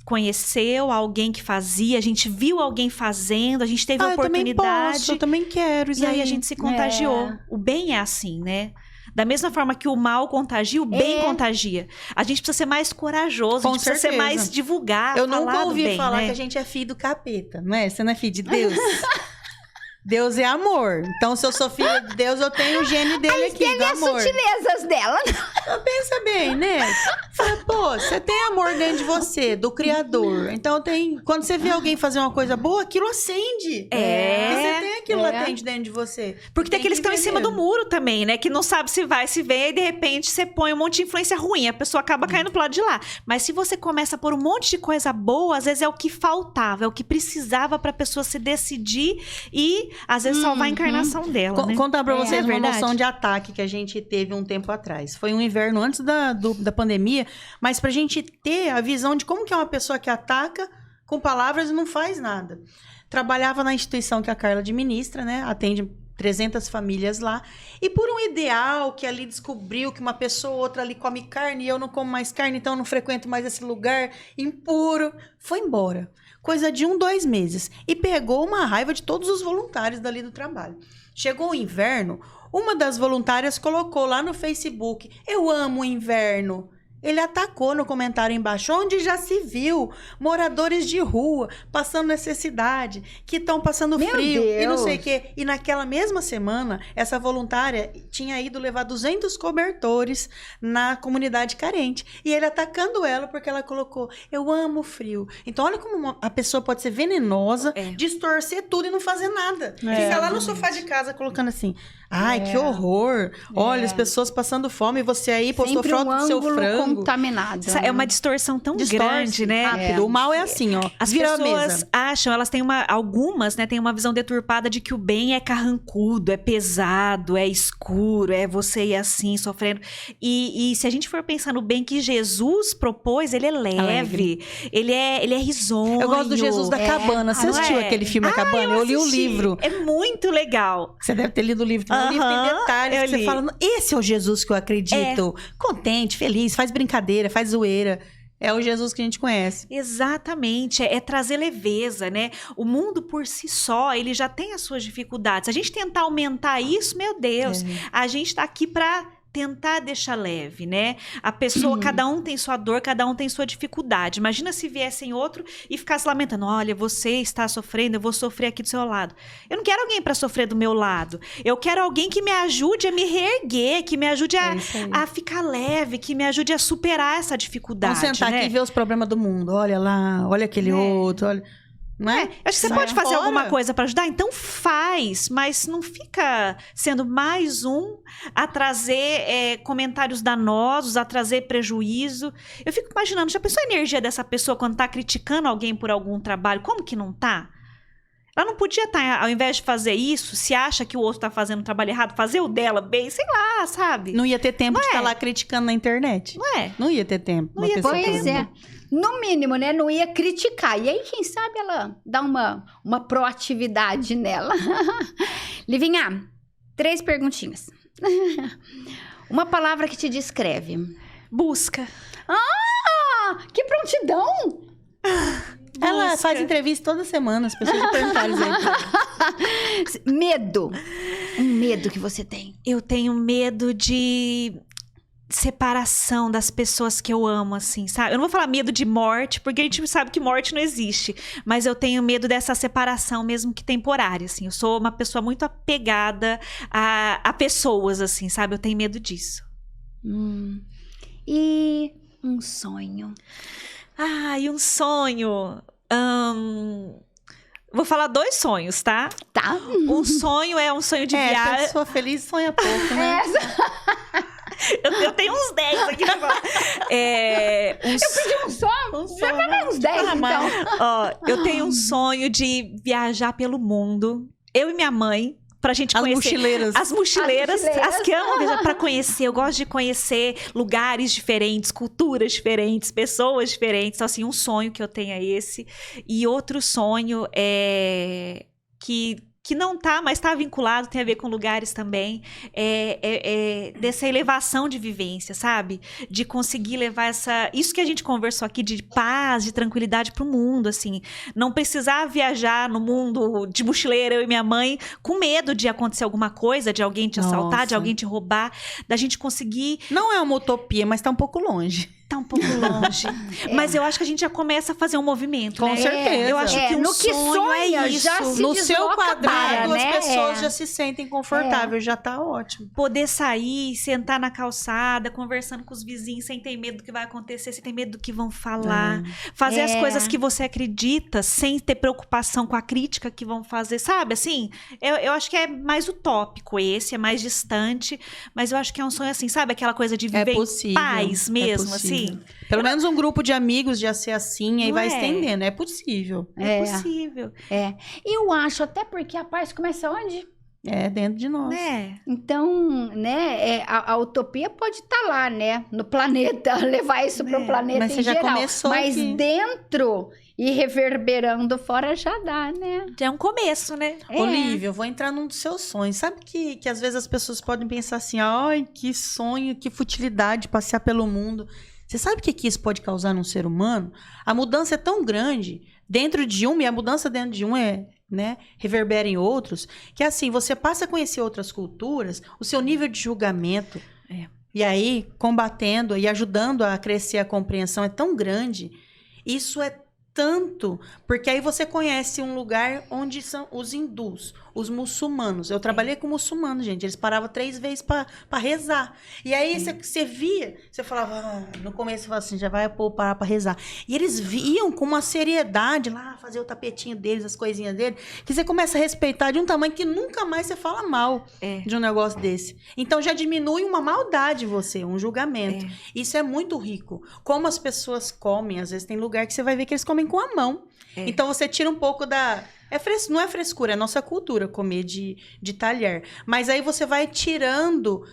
conheceu alguém que fazia, a gente viu alguém fazendo, a gente teve a Eu também oportunidade. posso, eu também quero. Isso E aí a gente se contagiou. O bem é assim, né? Da mesma forma que o mal contagia, o bem contagia. A gente precisa ser mais corajoso, Com a gente precisa ser certeza. mais divulgar, Eu falar nunca do ouvi bem, falar né? que a gente é filho do capeta, não é? Você não é filho de Deus? Deus é amor. Então, se eu sou filha de Deus, eu tenho o gene dele aqui, do As amor. sutilezas dela. Pensa bem, né? Fala, pô, você tem amor dentro de você, do Criador. Então, quando você vê alguém fazer uma coisa boa, aquilo acende. É. Você tem aquilo latente dentro de você. Porque tem aqueles que estão em cima do muro também, né? Que não sabe se vai, se vem, e de repente você põe um monte de influência ruim, a pessoa acaba caindo pro lado de lá. Mas se você começa por um monte de coisa boa, às vezes é o que faltava, é o que precisava pra pessoa se decidir e, às vezes, salvar a encarnação dela, né? Contar pra vocês uma verdade. noção de ataque que a gente teve um tempo atrás. Foi um inverno antes da pandemia, mas pra gente ter a visão de como que é uma pessoa que ataca com palavras e não faz nada. Trabalhava na instituição que a Carla administra, né? Atende 300 famílias lá. E por um ideal que ali descobriu que uma pessoa ou outra ali come carne e eu não como mais carne, então eu não frequento mais esse lugar impuro, foi embora. Coisa de 2 meses. E pegou uma raiva de todos os voluntários dali do trabalho. Chegou o inverno, uma das voluntárias colocou lá no Facebook: eu amo o inverno. Ele atacou no comentário embaixo, onde já se viu moradores de rua passando necessidade, que estão passando frio e não sei o quê. E naquela mesma semana, essa voluntária tinha ido levar 200 cobertores na comunidade carente. E ele atacando ela porque ela colocou: eu amo o frio. Então olha como a pessoa pode ser venenosa, distorcer tudo e não fazer nada. Fica lá no sofá de casa colocando assim: ai, que horror. Olha, as pessoas passando fome e você aí postou Sempre foto do seu frango. Contaminado. É uma distorção tão grande, né? Rápido. O mal é assim, ó. As vira pessoas a mesa. acham, elas têm algumas, né, têm uma visão deturpada de que o bem é carrancudo, é pesado, é escuro, é você ir assim, sofrendo. E se a gente for pensar no bem que Jesus propôs, ele é leve, ele é risonho. Eu gosto do Jesus da Cabana. Você assistiu aquele filme A Cabana? Eu li o livro. É muito legal. Você deve ter lido o livro. O livro tem detalhes que você fala: esse é o Jesus que eu acredito. Contente, feliz, faz brincadeira, faz zoeira. É o Jesus que a gente conhece. Exatamente, é trazer leveza, né? O mundo por si só, ele já tem as suas dificuldades. Se a gente tentar aumentar isso, meu Deus, a gente tá aqui pra tentar deixar leve, né? A pessoa, cada um tem sua dor, cada um tem sua dificuldade. Imagina se viessem outro e ficasse lamentando: olha, você está sofrendo, eu vou sofrer aqui do seu lado. Eu não quero alguém para sofrer do meu lado. Eu quero alguém que me ajude a me reerguer, que me ajude a ficar leve, que me ajude a superar essa dificuldade. Vamos sentar né? aqui e ver os problemas do mundo. Olha lá, olha aquele outro, olha... Não é? Acho que você pode fazer alguma coisa para ajudar, então faz, mas não fica sendo mais um a trazer comentários danosos, a trazer prejuízo. Eu fico imaginando, já pensou a energia dessa pessoa quando tá criticando alguém por algum trabalho? Como que não tá? Ela não podia estar, ao invés de fazer isso, se acha que o outro tá fazendo o trabalho errado, fazer o dela bem, sei lá, sabe? Não ia ter tempo de estar lá criticando na internet. Não é? Não ia ter tempo. Não ia ter Pois é. No mínimo, né? Não ia criticar. E aí, quem sabe ela dá uma proatividade nela. Livinha, 3 perguntinhas. Uma palavra que te descreve. Busca. Ah! Que prontidão! Ela faz entrevista toda semana, as pessoas já perguntaram isso aí. Medo. Um medo que você tem. Eu tenho medo de separação das pessoas que eu amo, assim, sabe? Eu não vou falar medo de morte, porque a gente sabe que morte não existe. Mas eu tenho medo dessa separação, mesmo que temporária, assim. Eu sou uma pessoa muito apegada a pessoas, assim, sabe? Eu tenho medo disso. E um sonho. E um sonho. Vou falar 2 sonhos, tá? Tá. Um sonho é um sonho de viagem. Pessoa feliz sonha pouco, né? Eu tenho uns 10 aqui agora. Eu pedi um sonho. Já vai uns 10, então. Ó, eu tenho um sonho de viajar pelo mundo. Eu e minha mãe. Pra gente conhecer. As mochileiras. As que amam viajar pra conhecer. Eu gosto de conhecer lugares diferentes, culturas diferentes, pessoas diferentes. Então, assim, um sonho que eu tenho é esse. E outro sonho é que não tá, mas tá vinculado, tem a ver com lugares também, dessa elevação de vivência, sabe? De conseguir levar isso que a gente conversou aqui, de paz, de tranquilidade pro mundo, assim. Não precisar viajar no mundo de mochileira, eu e minha mãe, com medo de acontecer alguma coisa, de alguém te assaltar, de alguém te roubar, da gente conseguir... Não é uma utopia, mas tá um pouco longe. tá um pouco longe. Mas eu acho que a gente já começa a fazer um movimento, Com né? certeza. Eu acho que um no que sonho sonha, é isso. já se No seu desloca quadrado, para, as né? pessoas já se sentem confortáveis, já tá ótimo. Poder sair, sentar na calçada, conversando com os vizinhos, sem ter medo do que vai acontecer, sem ter medo do que vão falar. Fazer as coisas que você acredita, sem ter preocupação com a crítica que vão fazer, sabe? Assim, eu acho que é mais utópico esse, é mais distante, mas eu acho que é um sonho assim, sabe? Aquela coisa de viver em paz mesmo, assim. Pelo menos um grupo de amigos já ser assim, aí Não vai é? estendendo. É possível. É possível, Eu acho, até porque a paz começa onde? É dentro de nós. né? Então, né, a utopia pode estar lá, né, no planeta, levar isso para o planeta Mas em você já geral. começou Mas aqui. dentro e reverberando fora já dá, né? Já é um começo, né? Olívia, eu vou entrar num dos seus sonhos. Sabe que às vezes as pessoas podem pensar assim, ai, que sonho, que futilidade passear pelo mundo. Você sabe o que isso pode causar num ser humano? A mudança é tão grande dentro de um, e a mudança dentro de um reverbera em outros, que assim, você passa a conhecer outras culturas, o seu nível de julgamento, e aí, combatendo e ajudando a crescer a compreensão é tão grande. Isso é tanto, porque aí você conhece um lugar onde são os hindus, os muçulmanos. Eu trabalhei com muçulmanos, gente. Eles paravam 3 vezes para rezar. E aí você via, você falava, no começo você falava assim, já vai parar para rezar. E eles viam com uma seriedade lá, fazer o tapetinho deles, as coisinhas deles, que você começa a respeitar de um tamanho que nunca mais você fala mal de um negócio desse. Então já diminui uma maldade em você, um julgamento. Isso é muito rico. Como as pessoas comem, às vezes tem lugar que você vai ver que eles comem com a mão. Então você tira um pouco da... Não é frescura, é nossa cultura comer de talher. Mas aí você vai tirando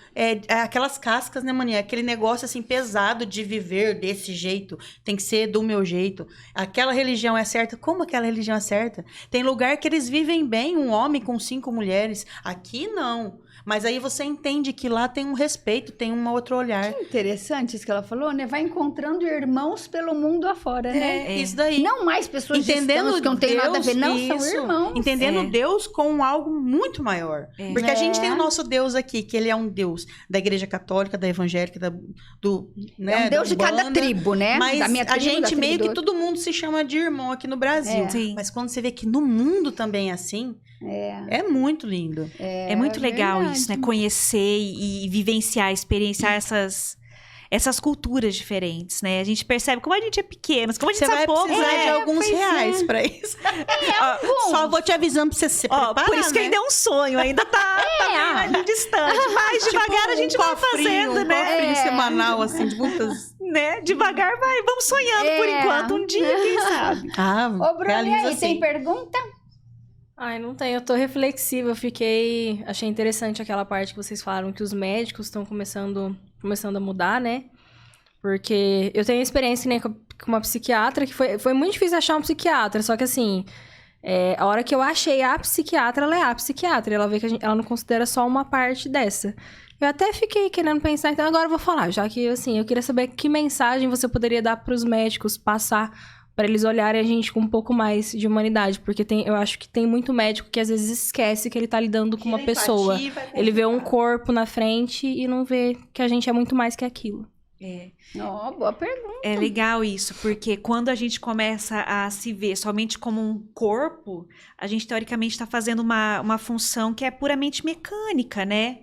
aquelas cascas, né, maninha? Aquele negócio assim pesado de viver desse jeito. Tem que ser do meu jeito. Aquela religião é certa. Como aquela religião é certa? Tem lugar que eles vivem bem, um homem com 5 mulheres. Aqui não. Mas aí você entende que lá tem um respeito, tem um outro olhar. Que interessante isso que ela falou, né? Vai encontrando irmãos pelo mundo afora, né? Isso daí. Não mais pessoas Entendendo distantes que não tem nada a ver, Deus, não, isso. são irmãos. Entendendo Deus com algo muito maior. Porque a gente tem o nosso Deus aqui, que ele é um Deus da Igreja Católica, da Evangélica, né, é um Deus de cada tribo, né? Mas da minha a tribo, da gente tribo meio do que todo mundo se chama de irmão aqui no Brasil. Sim. Mas quando você vê que no mundo também é assim, é muito lindo. É muito legal verdade. isso, né? Conhecer e vivenciar, experienciar essas culturas diferentes, né? A gente percebe como a gente é pequeno, como a gente Você vai sabe pouco, precisar de né? alguns reais pra isso. Só vou te avisando pra você se Ó, preparar, por isso que né? ainda é um sonho, ainda tá meio distante. Mas devagar a gente vai fazendo, né? Um cofrinho semanal, assim, de muitas... Né? Devagar vamos sonhando por enquanto, um dia, quem sabe? Ô, Bruno, e realiza aí, assim. tem pergunta? Ai, não tem. Eu tô reflexiva. Achei interessante aquela parte que vocês falaram que os médicos estão começando a mudar, né? Porque eu tenho experiência, né, com uma psiquiatra que foi muito difícil achar um psiquiatra. Só que assim, a hora que eu achei a psiquiatra, ela é a psiquiatra. Ela vê que ela não considera só uma parte dessa. Eu até fiquei querendo pensar, então agora eu vou falar. Já que, assim, eu queria saber que mensagem você poderia dar pros médicos, passar para eles olharem a gente com um pouco mais de humanidade. Porque eu acho que tem muito médico que às vezes esquece que ele tá lidando com uma pessoa. Ele vê um corpo na frente e não vê que a gente é muito mais que aquilo. Boa pergunta. É legal isso, porque quando a gente começa a se ver somente como um corpo, a gente teoricamente está fazendo uma função que é puramente mecânica, né?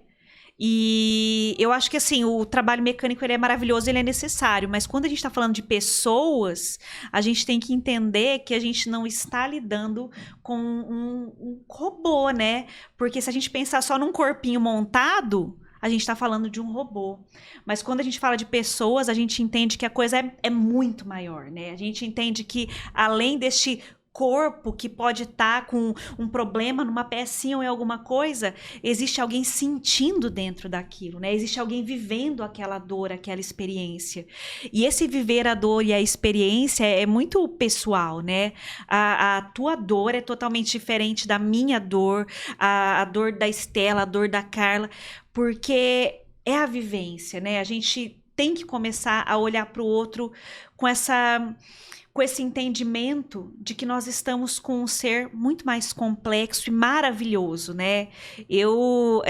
E eu acho que, assim, o trabalho mecânico ele é maravilhoso, ele é necessário, mas quando a gente está falando de pessoas, a gente tem que entender que a gente não está lidando com um robô, né? Porque se a gente pensar só num corpinho montado, a gente está falando de um robô. Mas quando a gente fala de pessoas, a gente entende que a coisa é muito maior, né? A gente entende que, além deste corpo que pode estar com um problema numa pecinha ou em alguma coisa, existe alguém sentindo dentro daquilo, né? Existe alguém vivendo aquela dor, aquela experiência. E esse viver a dor e a experiência é muito pessoal, né? A tua dor é totalmente diferente da minha dor, a dor da Estela, a dor da Carla, porque é a vivência, né? A gente tem que começar a olhar para o outro com esse entendimento de que nós estamos com um ser muito mais complexo e maravilhoso, né? Eu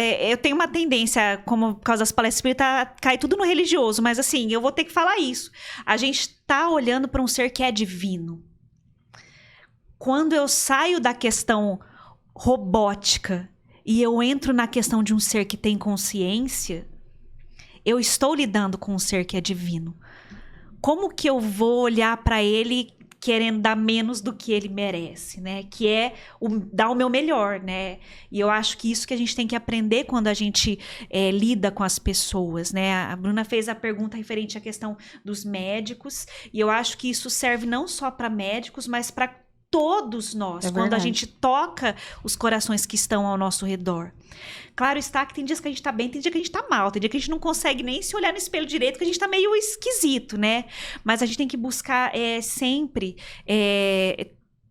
tenho uma tendência, como por causa das palestras espíritas, cai tudo no religioso, mas assim, eu vou ter que falar isso. A gente tá olhando para um ser que é divino. Quando eu saio da questão robótica e eu entro na questão de um ser que tem consciência, eu estou lidando com um ser que é divino. Como que eu vou olhar para ele querendo dar menos do que ele merece, né? Que é dar o meu melhor, né? E eu acho que isso que a gente tem que aprender quando a gente lida com as pessoas, né? A Bruna fez a pergunta referente à questão dos médicos, e eu acho que isso serve não só para médicos, mas para todos nós, quando a gente toca os corações que estão ao nosso redor. Claro está que tem dias que a gente tá bem, tem dia que a gente tá mal, tem dia que a gente não consegue nem se olhar no espelho direito, que a gente tá meio esquisito, né? Mas a gente tem que buscar sempre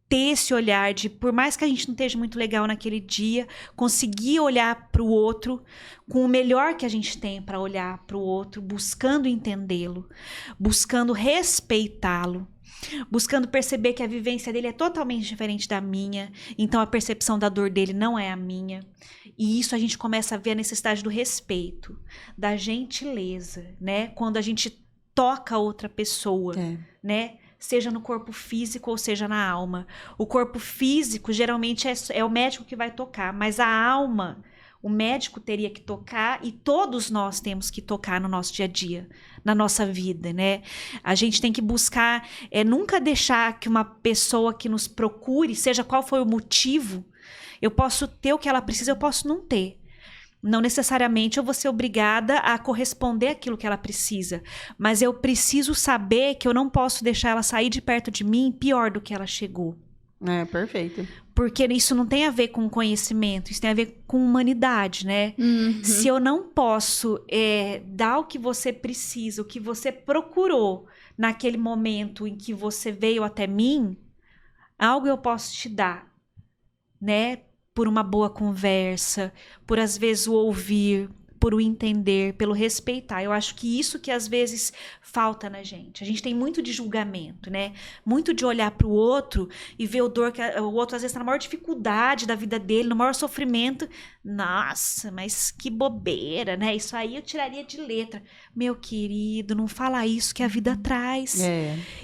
ter esse olhar de, por mais que a gente não esteja muito legal naquele dia, conseguir olhar para o outro com o melhor que a gente tem para olhar para o outro, buscando entendê-lo, buscando respeitá-lo, buscando perceber que a vivência dele é totalmente diferente da minha, então a percepção da dor dele não é a minha. E isso a gente começa a ver a necessidade do respeito, da gentileza, né? Quando a gente toca outra pessoa, né? Seja no corpo físico ou seja na alma. O corpo físico geralmente é o médico que vai tocar, mas a alma, o médico teria que tocar e todos nós temos que tocar no nosso dia a dia, na nossa vida, né? A gente tem que buscar, nunca deixar que uma pessoa que nos procure, seja qual for o motivo, eu posso ter o que ela precisa, eu posso não ter. Não necessariamente eu vou ser obrigada a corresponder àquilo que ela precisa, mas eu preciso saber que eu não posso deixar ela sair de perto de mim pior do que ela chegou. Perfeito. Porque isso não tem a ver com conhecimento, isso tem a ver com humanidade, né? Uhum. Se eu não posso dar o que você precisa, o que você procurou naquele momento em que você veio até mim, algo eu posso te dar, né? Por uma boa conversa, por às vezes o ouvir, por o entender, pelo respeitar. Eu acho que isso que às vezes falta na gente. A gente tem muito de julgamento, né? Muito de olhar para o outro e ver o outro às vezes está na maior dificuldade da vida dele, no maior sofrimento. Nossa, mas que bobeira, né? Isso aí eu tiraria de letra. Meu querido, não fala isso que a vida traz.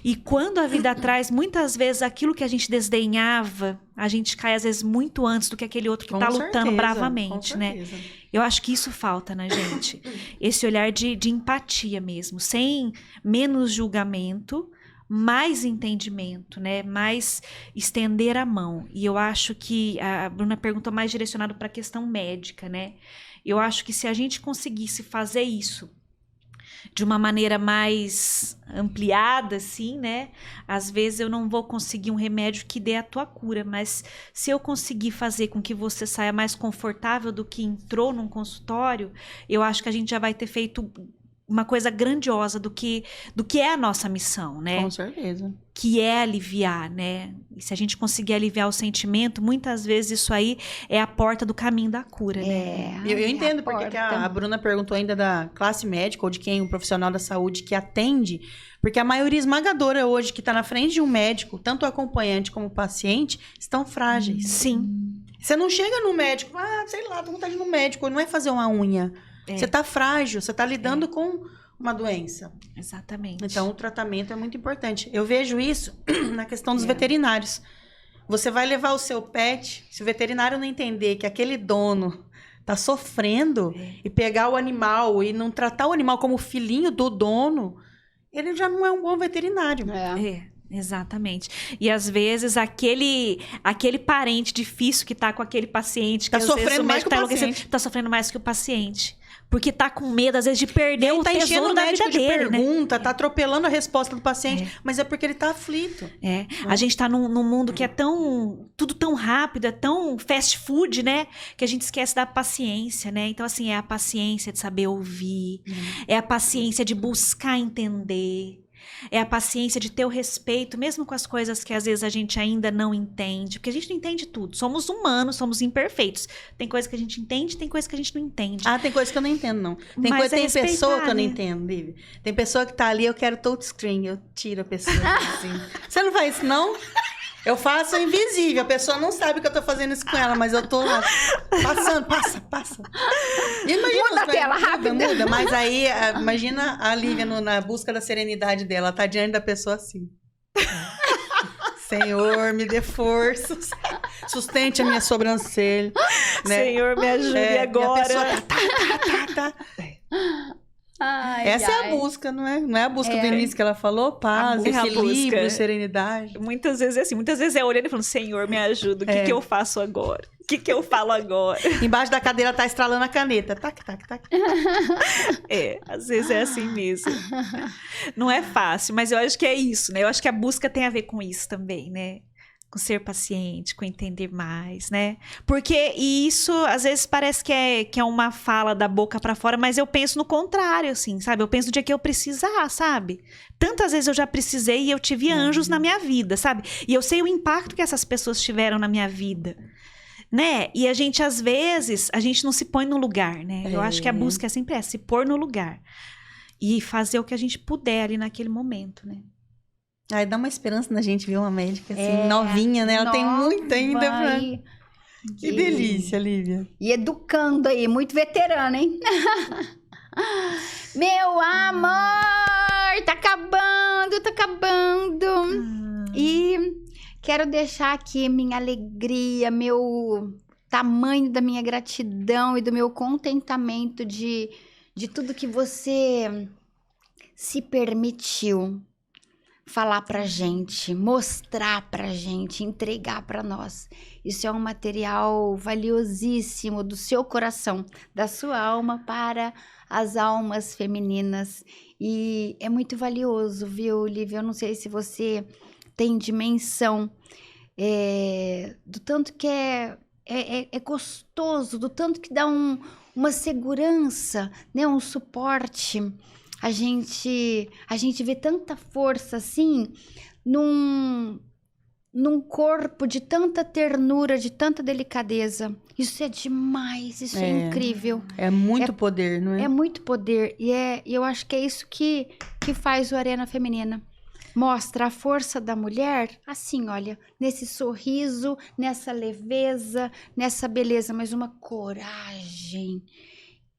E quando a vida traz, muitas vezes aquilo que a gente desdenhava, a gente cai às vezes muito antes do que aquele outro que está lutando bravamente, né? Eu acho que isso falta na gente. Esse olhar de empatia mesmo, sem menos julgamento, mais entendimento, né? Mais estender a mão. E eu acho que a Bruna perguntou mais direcionado para a questão médica, né? Eu acho que se a gente conseguisse fazer isso de uma maneira mais ampliada, assim, né? Às vezes eu não vou conseguir um remédio que dê a tua cura, mas se eu conseguir fazer com que você saia mais confortável do que entrou num consultório, eu acho que a gente já vai ter feito uma coisa grandiosa do que é a nossa missão, né? Com certeza. Que é aliviar, né? E se a gente conseguir aliviar o sentimento, muitas vezes isso aí é a porta do caminho da cura, né? Eu entendo porque que a Bruna perguntou ainda da classe médica ou de quem, um profissional da saúde que atende, porque a maioria esmagadora hoje que está na frente de um médico, tanto o acompanhante como o paciente, estão frágeis. Sim. Você não chega no médico, sei lá, tô com vontade de ir no médico, não é fazer uma unha. Você tá frágil, você tá lidando com uma doença. Exatamente. Então, o tratamento é muito importante. Eu vejo isso na questão dos veterinários. Você vai levar o seu pet, se o veterinário não entender que aquele dono tá sofrendo e pegar o animal e não tratar o animal como filhinho do dono, ele já não é um bom veterinário. Exatamente. E às vezes aquele parente difícil que tá com aquele paciente, que tá sofrendo mais que o paciente. Tá sofrendo mais que o paciente. Porque tá com medo, às vezes, de perder o tesouro da vida dele, de pergunta, né? tá atropelando a resposta do paciente, mas é porque ele tá aflito. A gente tá num mundo que é tudo tão rápido, é tão fast food, né? Que a gente esquece da paciência, né? Então, assim, é a paciência de saber ouvir, é a paciência de buscar entender. É a paciência de ter o respeito, mesmo com as coisas que às vezes a gente ainda não entende. Porque a gente não entende tudo. Somos humanos, somos imperfeitos. Tem coisa que a gente entende, tem coisa que a gente não entende. Ah, tem coisa que eu não entendo, não. Tem, Mas tem respeitar, pessoa que eu não né? entendo, Lívia. Tem pessoa que tá ali, eu quero touchscreen. Eu tiro a pessoa assim. Você não faz isso, não? Eu faço invisível. A pessoa não sabe que eu tô fazendo isso com ela, mas eu tô lá passando, passa. Imagina, Muda a tela, rápido. Muda. Mas aí, imagina a Lívia na busca da serenidade dela. Ela tá diante da pessoa assim. Senhor, me dê forças. Sustente a minha sobrancelha. Né? Senhor, me ajude E a agora. pessoa tá. Ai, Essa é ai. a busca, não é? Não é a busca do início que ela falou? Paz, É a equilíbrio, busca. serenidade. Muitas vezes é assim, muitas vezes é olhando e falando, Senhor, me ajuda, o que eu faço agora? O que eu falo agora? Embaixo da cadeira tá estralando a caneta. Tac. Às vezes é assim mesmo. Não é fácil, mas eu acho que é isso, né? Eu acho que a busca tem a ver com isso também, né? Com ser paciente, com entender mais, né? Porque isso, às vezes, parece que é uma fala da boca pra fora, mas eu penso no contrário, assim, sabe? Eu penso no dia que eu precisar, sabe? Tantas vezes eu já precisei e eu tive anjos na minha vida, sabe? E eu sei o impacto que essas pessoas tiveram na minha vida, né? E a gente, às vezes, a gente não se põe no lugar, né? Eu acho que a busca é sempre se pôr no lugar. E fazer o que a gente puder ali naquele momento, né? Aí dá uma esperança na gente ver uma médica assim, novinha, né? Ela tem muito ainda pra... E- Que delícia, Lívia. E educando aí, muito veterana, hein? Meu amor, tá acabando. E quero deixar aqui minha alegria, meu tamanho da minha gratidão e do meu contentamento de tudo que você se permitiu falar pra gente, mostrar pra gente, entregar pra nós. Isso é um material valiosíssimo do seu coração, da sua alma para as almas femininas. E é muito valioso, viu, Lívia? Eu não sei se você tem dimensão do tanto que é gostoso, do tanto que dá uma segurança, né? Um suporte. A gente vê tanta força assim num corpo de tanta ternura, de tanta delicadeza. Isso é demais, isso é incrível. É muito poder, não é? É muito poder. E eu acho que é isso que faz o Arena Feminina. Mostra a força da mulher, assim, olha, nesse sorriso, nessa leveza, nessa beleza, mas uma coragem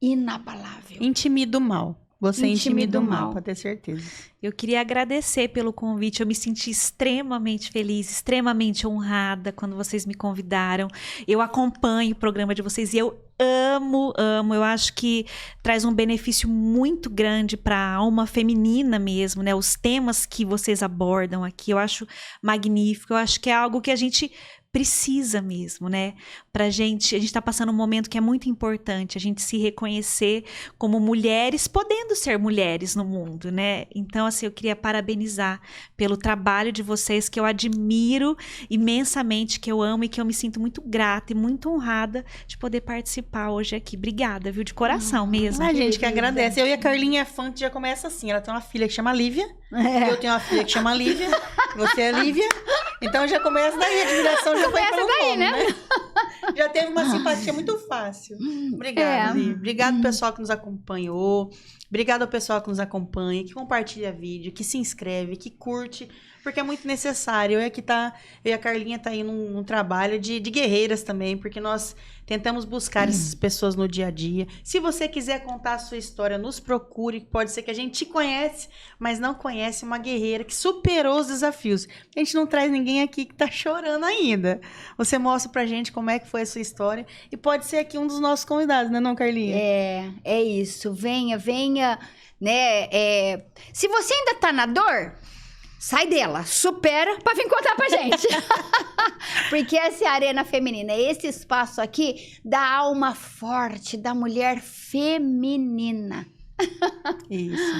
inabalável. Intimida o mal. Você intimida o mal, pode ter certeza. Eu queria agradecer pelo convite. Eu me senti extremamente feliz, extremamente honrada quando vocês me convidaram. Eu acompanho o programa de vocês e eu amo. Eu acho que traz um benefício muito grande para a alma feminina mesmo, né? Os temas que vocês abordam aqui, eu acho magnífico. Eu acho que é algo que a gente precisa mesmo, né? A gente tá passando um momento que é muito importante, a gente se reconhecer como mulheres, podendo ser mulheres no mundo, né? Então, assim, eu queria parabenizar pelo trabalho de vocês, que eu admiro imensamente, que eu amo e que eu me sinto muito grata e muito honrada de poder participar hoje aqui. Obrigada, viu? De coração mesmo. A gente que agradece. Eu e a Carlinha é fã que já começa assim. Ela tem uma filha que chama Lívia. Eu tenho uma filha que chama Lívia. Você é Lívia. Então já começa daí, a admiração já foi pelo nome, né? Já teve uma simpatia muito fácil. Obrigada, Lívia. Obrigado, pessoal que nos acompanhou. Obrigado ao pessoal que nos acompanha, que compartilha vídeo, que se inscreve, que curte, porque é muito necessário. Eu e a Carlinha tá aí num trabalho de guerreiras também, porque nós tentamos buscar essas pessoas no dia a dia. Se você quiser contar a sua história, nos procure. Pode ser que a gente te conhece, mas não conhece uma guerreira que superou os desafios. A gente não traz ninguém aqui que tá chorando ainda. Você mostra pra gente como é que foi a sua história e pode ser aqui um dos nossos convidados, né, não, Carlinha? É isso. Venha, né? Se você ainda tá na dor, sai dela, supera pra vir contar pra gente. Porque essa é a Arena Feminina, esse espaço aqui da alma forte, da mulher feminina. Isso.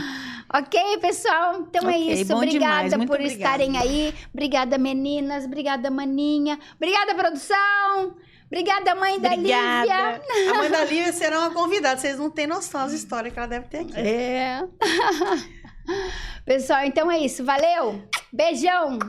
Ok, pessoal? Então é isso. Bom Obrigada demais. Muito por obrigada. estarem aí. Obrigada, meninas. Obrigada, maninha. Obrigada, produção. Obrigada, mãe da Obrigada. Lívia. A mãe da Lívia será uma convidada. Vocês não têm noção das histórias que ela deve ter aqui. Pessoal, então é isso. Valeu! Beijão!